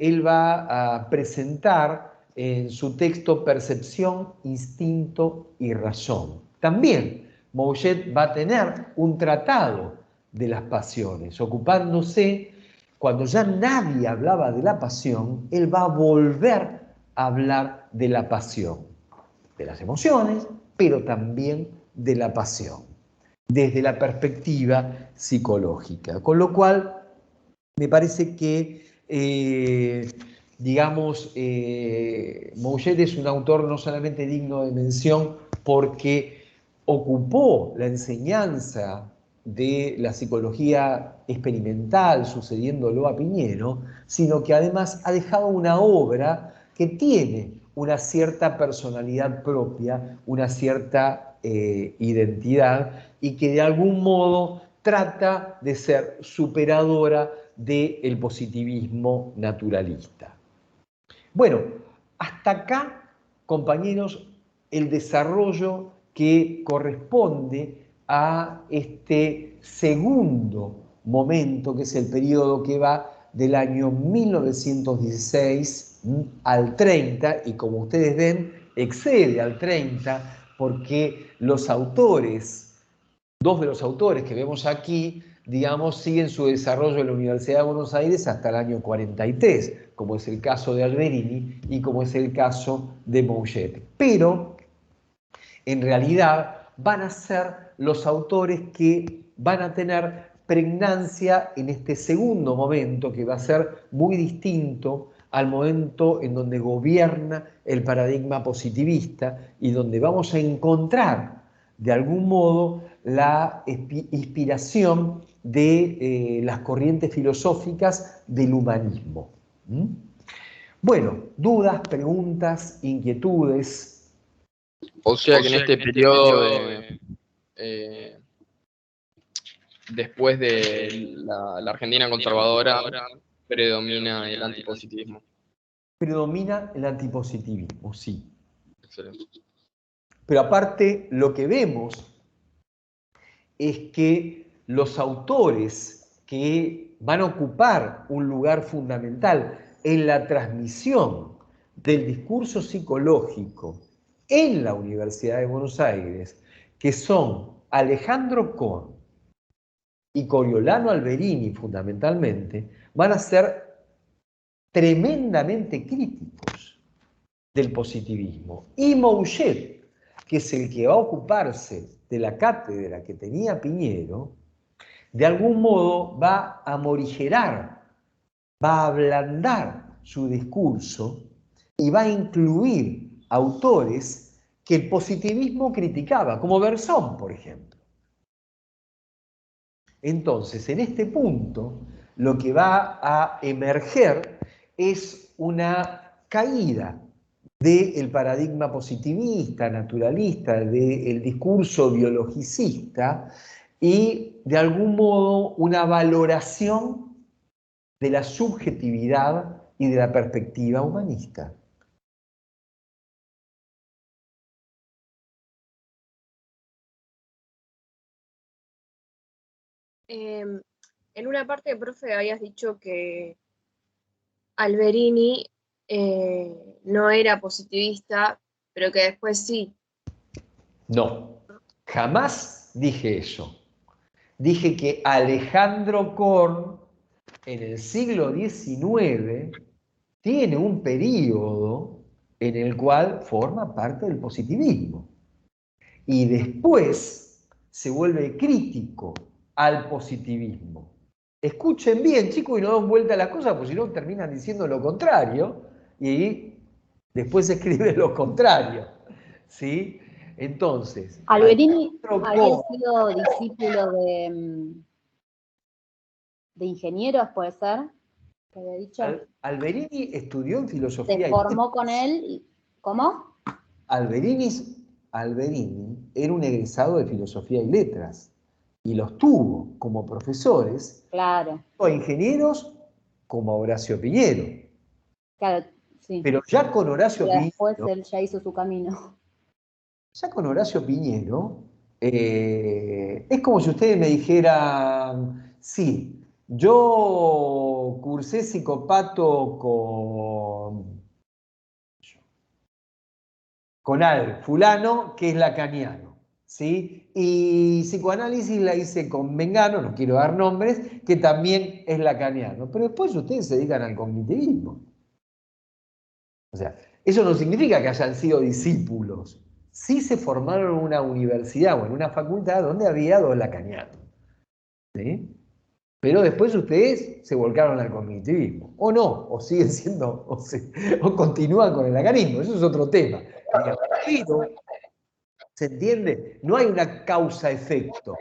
él va a presentar en su texto Percepción, Instinto y Razón. También Mouchet va a tener un tratado de las pasiones, ocupándose, cuando ya nadie hablaba de la pasión, él va a volver a hablar de la pasión, de las emociones, pero también de la pasión, desde la perspectiva psicológica. Con lo cual, me parece que, Mouchet es un autor no solamente digno de mención porque ocupó la enseñanza de la psicología experimental sucediéndolo a Piñero, sino que además ha dejado una obra que tiene una cierta personalidad propia, una cierta identidad, y que de algún modo trata de ser superadora del positivismo naturalista. Bueno, hasta acá, compañeros, el desarrollo que corresponde a este segundo momento, que es el periodo que va del año 1916 al 30, y como ustedes ven, excede al 30, porque los autores, dos de los autores que vemos aquí, digamos, siguen su desarrollo en la Universidad de Buenos Aires hasta el año 43, como es el caso de Alberini y como es el caso de Mouget. Pero, en realidad, van a ser los autores que van a tener pregnancia en este segundo momento, que va a ser muy distinto al momento en donde gobierna el paradigma positivista y donde vamos a encontrar, de algún modo, la inspiración de las corrientes filosóficas del humanismo. Bueno, dudas, preguntas, inquietudes. O sea que en este periodo después de la Argentina conservadora, predomina el antipositivismo. Predomina el antipositivismo, sí. Excelente. Pero aparte, lo que vemos es que los autores que van a ocupar un lugar fundamental en la transmisión del discurso psicológico en la Universidad de Buenos Aires, que son Alejandro Korn y Coriolano Alberini fundamentalmente, van a ser tremendamente críticos del positivismo. Y Mouget, que es el que va a ocuparse de la cátedra que tenía Piñero, de algún modo va a morigerar, va a ablandar su discurso y va a incluir autores que el positivismo criticaba, como Berzón, por ejemplo. Entonces, en este punto, lo que va a emerger es una caída del paradigma positivista, naturalista, del discurso biologicista y, de algún modo, una valoración de la subjetividad y de la perspectiva humanista. En una parte, profe, habías dicho que Alberini no era positivista, pero que después sí. No, jamás dije eso. Dije que Alejandro Korn, en el siglo XIX, tiene un periodo en el cual forma parte del positivismo. Y después se vuelve crítico al positivismo. Escuchen bien, chicos, y no den vuelta a la cosa, porque si no terminan diciendo lo contrario y después se escribe lo contrario. ¿Sí? Entonces, Alberini había sido discípulo de ingenieros, ¿puede ser? ¿Qué había dicho? Alberini estudió en filosofía. Se formó con él. ¿Cómo? Alberini era un egresado de filosofía y letras y los tuvo como profesores, claro, o ingenieros como Horacio Piñero. Claro, sí. Pero ya con Horacio Pero Piñero. Después él ya hizo su camino. Ya con Horacio Piñero, es como si ustedes me dijeran, sí, yo cursé psicopato con fulano, que es lacaniano, ¿sí? Y psicoanálisis la hice con Mengano, no quiero dar nombres, que también es lacaniano. Pero después ustedes se dedican al cognitivismo. O sea, eso no significa que hayan sido discípulos. Sí se formaron en una universidad o en una facultad donde había dos lacanianos. ¿Sí? Pero después ustedes se volcaron al cognitivismo. O no, o siguen siendo, o continúan con el lacanismo. Eso es otro tema. Pero, ¿se entiende? No hay una causa-efecto.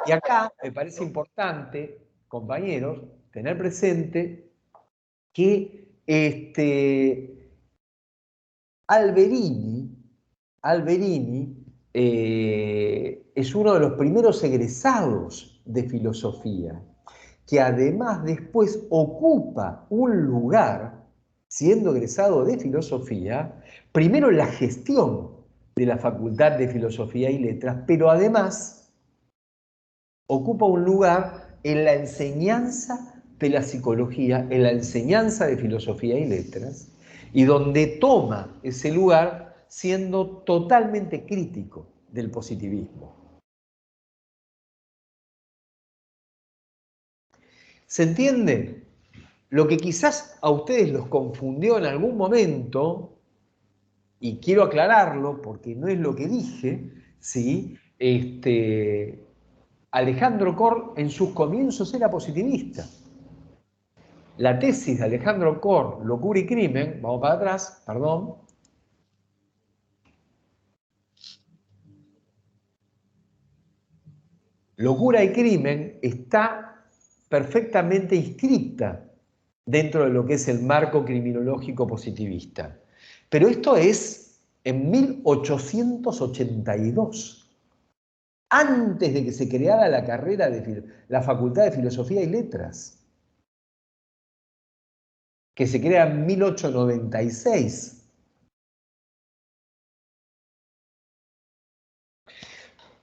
Y acá me parece importante, compañeros, tener presente que Alberini es uno de los primeros egresados de filosofía, que además después ocupa un lugar, siendo egresado de filosofía, primero en la gestión de la Facultad de Filosofía y Letras, pero además ocupa un lugar en la enseñanza de la psicología, en la enseñanza de filosofía y letras, y donde toma ese lugar siendo totalmente crítico del positivismo. ¿Se entiende? Lo que quizás a ustedes los confundió en algún momento, y quiero aclararlo porque no es lo que dije, ¿sí? Alejandro Korn en sus comienzos era positivista. La tesis de Alejandro Korn, Locura y Crimen, vamos para atrás, perdón. Locura y Crimen está perfectamente inscrita dentro de lo que es el marco criminológico positivista. Pero esto es en 1882, antes de que se creara la carrera de la Facultad de Filosofía y Letras, que se crea en 1896.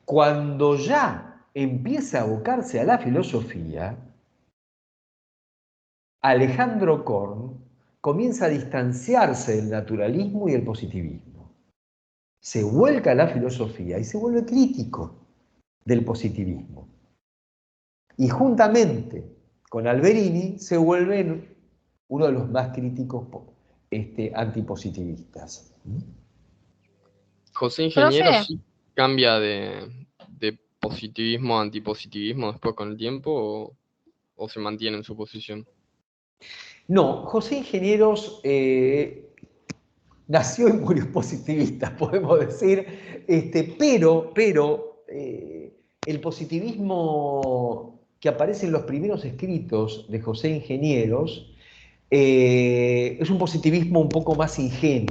Cuando ya empieza a abocarse a la filosofía, Alejandro Korn comienza a distanciarse del naturalismo y el positivismo. Se vuelca a la filosofía y se vuelve crítico del positivismo. Y juntamente con Alberini se vuelve uno de los más críticos antipositivistas. José Ingeniero Profe. sí cambia de positivismo a antipositivismo después con el tiempo o se mantiene en su posición. No, José Ingenieros nació y murió positivista, podemos decir, pero el positivismo que aparece en los primeros escritos de José Ingenieros es un positivismo un poco más ingenuo.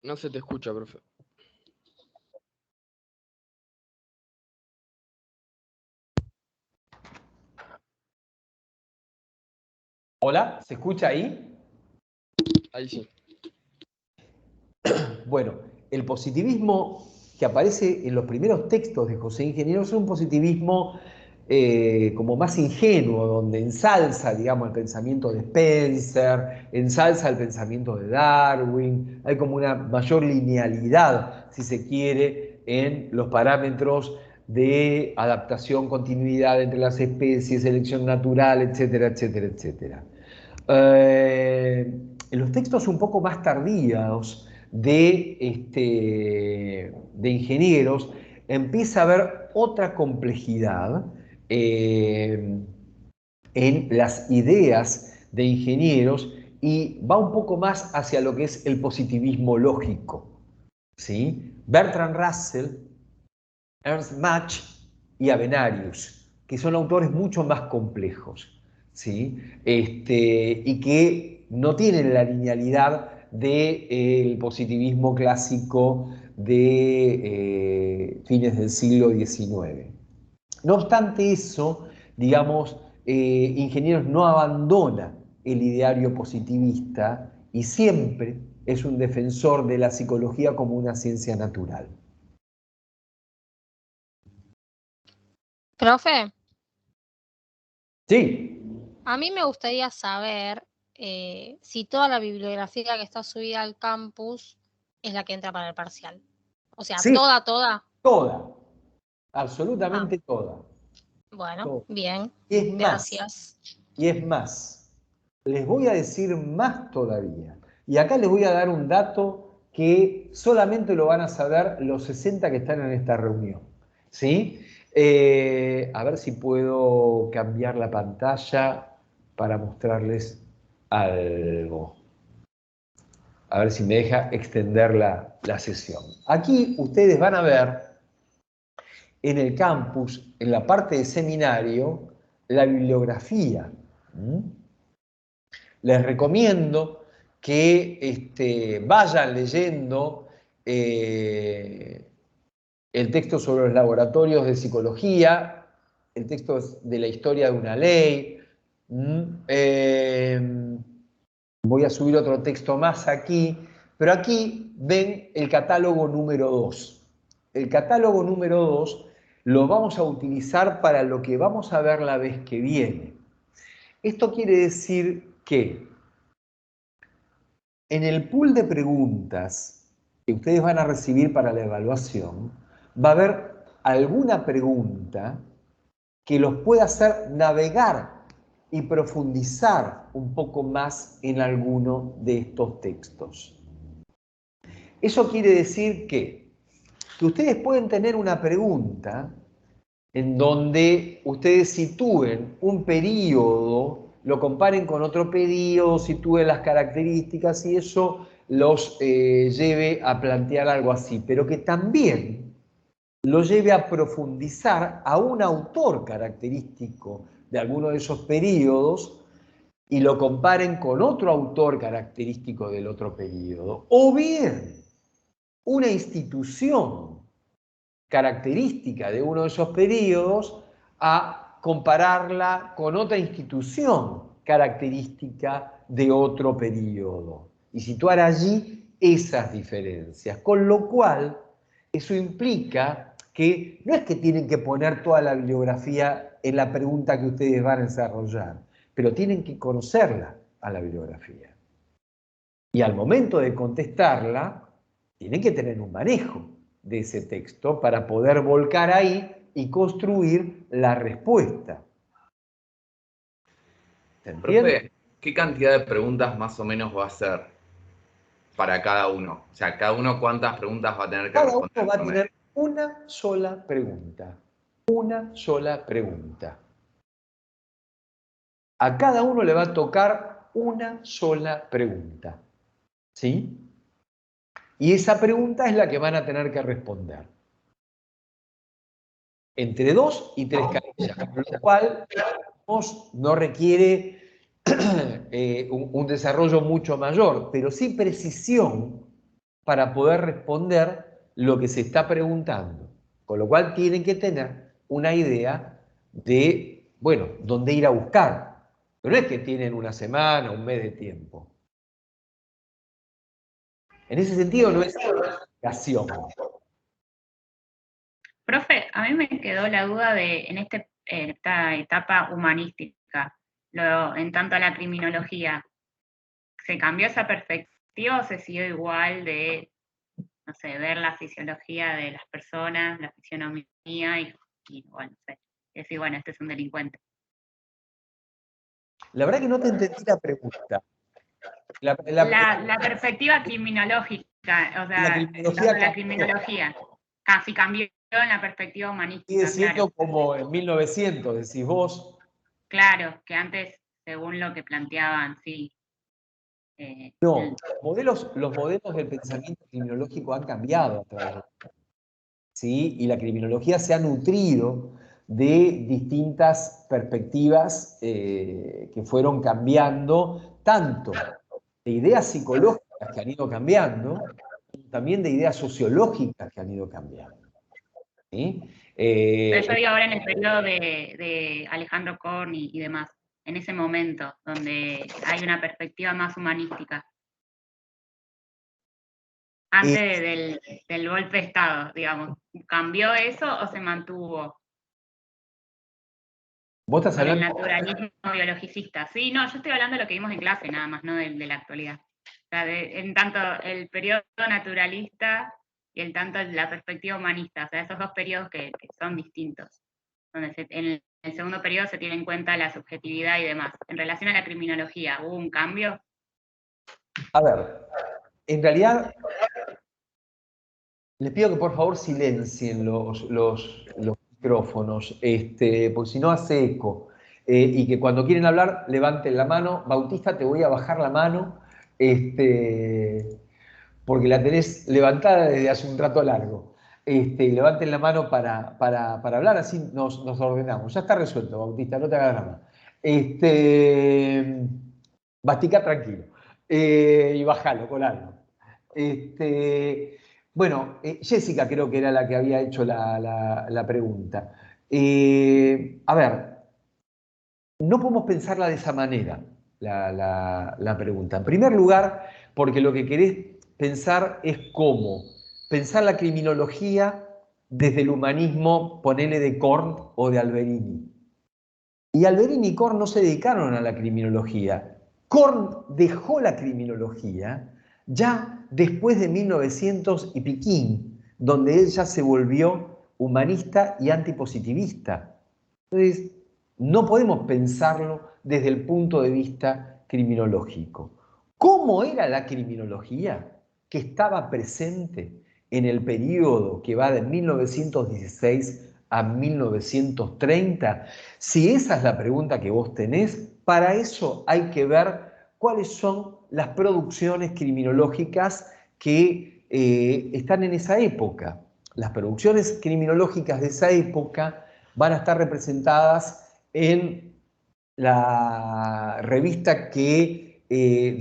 No se te escucha, profe. ¿Hola? ¿Se escucha ahí? Ahí sí. Bueno, el positivismo que aparece en los primeros textos de José Ingenieros es un positivismo como más ingenuo, donde ensalza, digamos, el pensamiento de Spencer, ensalza el pensamiento de Darwin, hay como una mayor linealidad, si se quiere, en los parámetros de adaptación, continuidad entre las especies, selección natural, etcétera, etcétera, etcétera. En los textos un poco más tardíos de Ingenieros empieza a haber otra complejidad en las ideas de Ingenieros y va un poco más hacia lo que es el positivismo lógico, ¿sí? Bertrand Russell, Ernst Mach y Avenarius, que son autores mucho más complejos, ¿sí? Y que no tienen la linealidad del positivismo clásico de fines del siglo XIX. No obstante eso, digamos, Ingenieros no abandona el ideario positivista y siempre es un defensor de la psicología como una ciencia natural. Profe, Sí. a mí me gustaría saber si toda la bibliografía que está subida al campus es la que entra para el parcial. O sea, Sí, toda. toda, absolutamente toda. Bueno, Toda. bien, Y es gracias. más, les voy a decir más todavía. Y acá les voy a dar un dato que solamente lo van a saber los 60 que están en esta reunión. ¿Sí? A ver si puedo cambiar la pantalla para mostrarles algo. A ver si me deja extender la sesión. Aquí ustedes van a ver en el campus, en la parte de seminario, la bibliografía. Les recomiendo que vayan leyendo el texto sobre los laboratorios de psicología, el texto de la historia de una ley. Voy a subir otro texto más aquí, Pero aquí ven el catálogo número 2. El catálogo número 2 lo vamos a utilizar para lo que vamos a ver la vez que viene. Esto quiere decir que en el pool de preguntas que ustedes van a recibir para la evaluación, va a haber alguna pregunta que los pueda hacer navegar y profundizar un poco más en alguno de estos textos. Eso quiere decir que ustedes pueden tener una pregunta en donde ustedes sitúen un periodo, lo comparen con otro periodo, sitúen las características y eso los lleve a plantear algo así, pero que también lo lleve a profundizar a un autor característico de alguno de esos periodos y lo comparen con otro autor característico del otro periodo. O bien, una institución característica de uno de esos periodos a compararla con otra institución característica de otro periodo y situar allí esas diferencias. Con lo cual, eso implica que no es que tienen que poner toda la bibliografía en la pregunta que ustedes van a desarrollar, pero tienen que conocerla a la bibliografía. Y al momento de contestarla, tienen que tener un manejo de ese texto para poder volcar ahí y construir la respuesta. ¿Se entiende? Profe, ¿qué cantidad de preguntas más o menos va a ser para cada uno? O sea, cada uno cuántas preguntas va a tener que Cada responder. uno va a tener una sola pregunta. Una sola pregunta. A cada uno le va a tocar una sola pregunta. ¿Sí? Y esa pregunta es la que van a tener que responder. Entre 2 y 3 carillas, lo cual no requiere un desarrollo mucho mayor, pero sí precisión para poder responder lo que se está preguntando. Con lo cual tienen que tener una idea de, bueno, dónde ir a buscar. Pero no es que tienen una semana, un mes de tiempo. En ese sentido no es obligación. Profe, a mí me quedó la duda de, en esta etapa humanística, en tanto a la criminología, ¿se cambió esa perspectiva o se siguió igual de, no sé, ver la fisiología de las personas, la fisionomía y bueno, no sé, decir, bueno, este es un delincuente? La verdad que no te entendí la pregunta. La perspectiva criminológica, o sea, la criminología, casi cambió en la perspectiva humanística. Sigue siendo claro. como en 1900, decís vos. Claro, que antes, según lo que planteaban, sí. No, los modelos del pensamiento criminológico han cambiado a través del tiempo, ¿sí? Y la criminología se ha nutrido de distintas perspectivas que fueron cambiando, tanto de ideas psicológicas que han ido cambiando, también de ideas sociológicas que han ido cambiando. ¿Sí? Pero yo digo ahora en el periodo de Alejandro Korn y demás, en ese momento, donde hay una perspectiva más humanística. Antes del golpe de Estado, digamos. ¿Cambió eso o se mantuvo? ¿Vos estás hablando? El naturalismo biologicista. Sí, no, yo estoy hablando de lo que vimos en clase nada más, no de la actualidad. O sea, en tanto el periodo naturalista y en tanto la perspectiva humanista, o sea, esos dos periodos que son distintos. Donde en el segundo periodo se tiene en cuenta la subjetividad y demás. En relación a la criminología, ¿hubo un cambio? A ver, en realidad, les pido que por favor silencien los micrófonos, porque si no hace eco. Y que cuando quieren hablar, levanten la mano. Bautista, te voy a bajar la mano, porque la tenés levantada desde hace un rato largo. Levanten la mano para hablar, así nos ordenamos. Ya está resuelto, Bautista, no te hagas drama. Bastica tranquilo. Y bájalo con algo. Bueno, Jessica creo que era la que había hecho la pregunta. A ver, no podemos pensarla de esa manera, la pregunta. En primer lugar, porque lo que querés pensar es cómo. Pensar la criminología desde el humanismo, ponele de Korn o de Alberini. Y Alberini y Korn no se dedicaron a la criminología. Korn dejó la criminología ya después de 1900 y piquín, donde él ya se volvió humanista y antipositivista. Entonces, no podemos pensarlo desde el punto de vista criminológico. ¿Cómo era la criminología que estaba presente en el periodo que va de 1916 a 1930? Si esa es la pregunta que vos tenés, para eso hay que ver cuáles son las producciones criminológicas que están en esa época. Las producciones criminológicas de esa época van a estar representadas en la revista que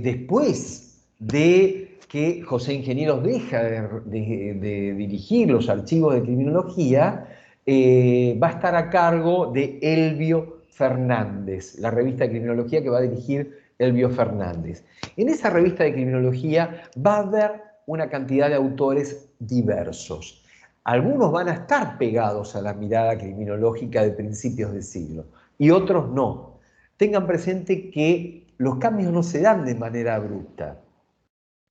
después de que José Ingenieros deja de dirigir los archivos de criminología, va a estar a cargo de Elvio Fernández, la revista de criminología que va a dirigir Elvio Fernández. En esa revista de criminología va a haber una cantidad de autores diversos. Algunos van a estar pegados a la mirada criminológica de principios de siglo y otros no. Tengan presente que los cambios no se dan de manera abrupta.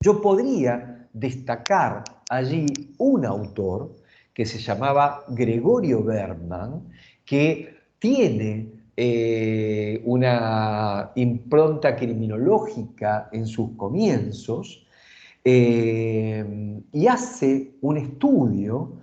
Yo podría destacar allí un autor que se llamaba Gregorio Berman, que tiene una impronta criminológica en sus comienzos y hace un estudio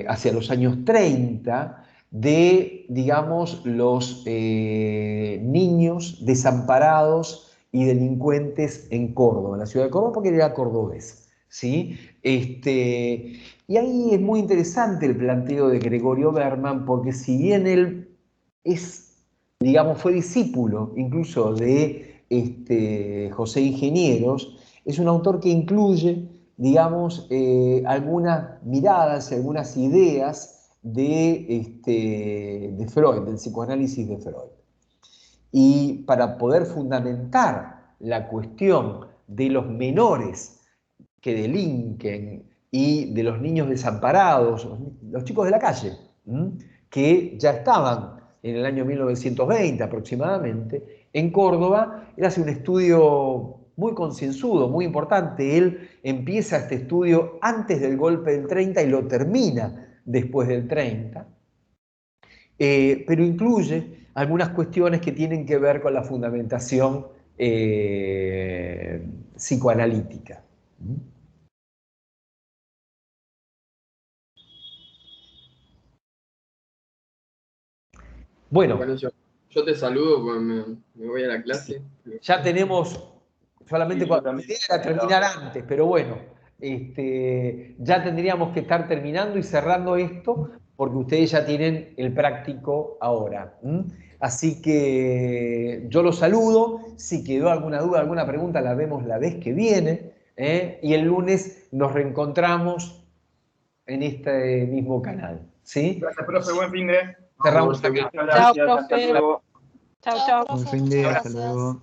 hacia los años 30 de, digamos, los niños desamparados y delincuentes en Córdoba, en la ciudad de Córdoba, porque él era cordobés, ¿sí? Y ahí es muy interesante el planteo de Gregorio Berman, porque si bien él digamos, fue discípulo incluso de José Ingenieros, es un autor que incluye, digamos, algunas miradas y algunas ideas de Freud, del psicoanálisis de Freud. Y para poder fundamentar la cuestión de los menores que delinquen y de los niños desamparados, los chicos de la calle, que ya estaban en el año 1920 aproximadamente en Córdoba, él hace un estudio muy concienzudo, muy importante. Él empieza este estudio antes del golpe del 30 y lo termina después del 30, pero incluye algunas cuestiones que tienen que ver con la fundamentación psicoanalítica. Bueno, yo te saludo porque me voy a la clase. Ya tenemos, solamente cuando la idea era terminar antes, pero bueno, ya tendríamos que estar terminando y cerrando esto, porque ustedes ya tienen el práctico ahora. Así que yo los saludo. Si quedó alguna duda, alguna pregunta, la vemos la vez que viene, y el lunes nos reencontramos en este mismo canal. ¿Sí? Gracias, profe. Buen fin de. Cerramos acá. Chao, profe. Chao, chao. Buen fin de, hasta luego.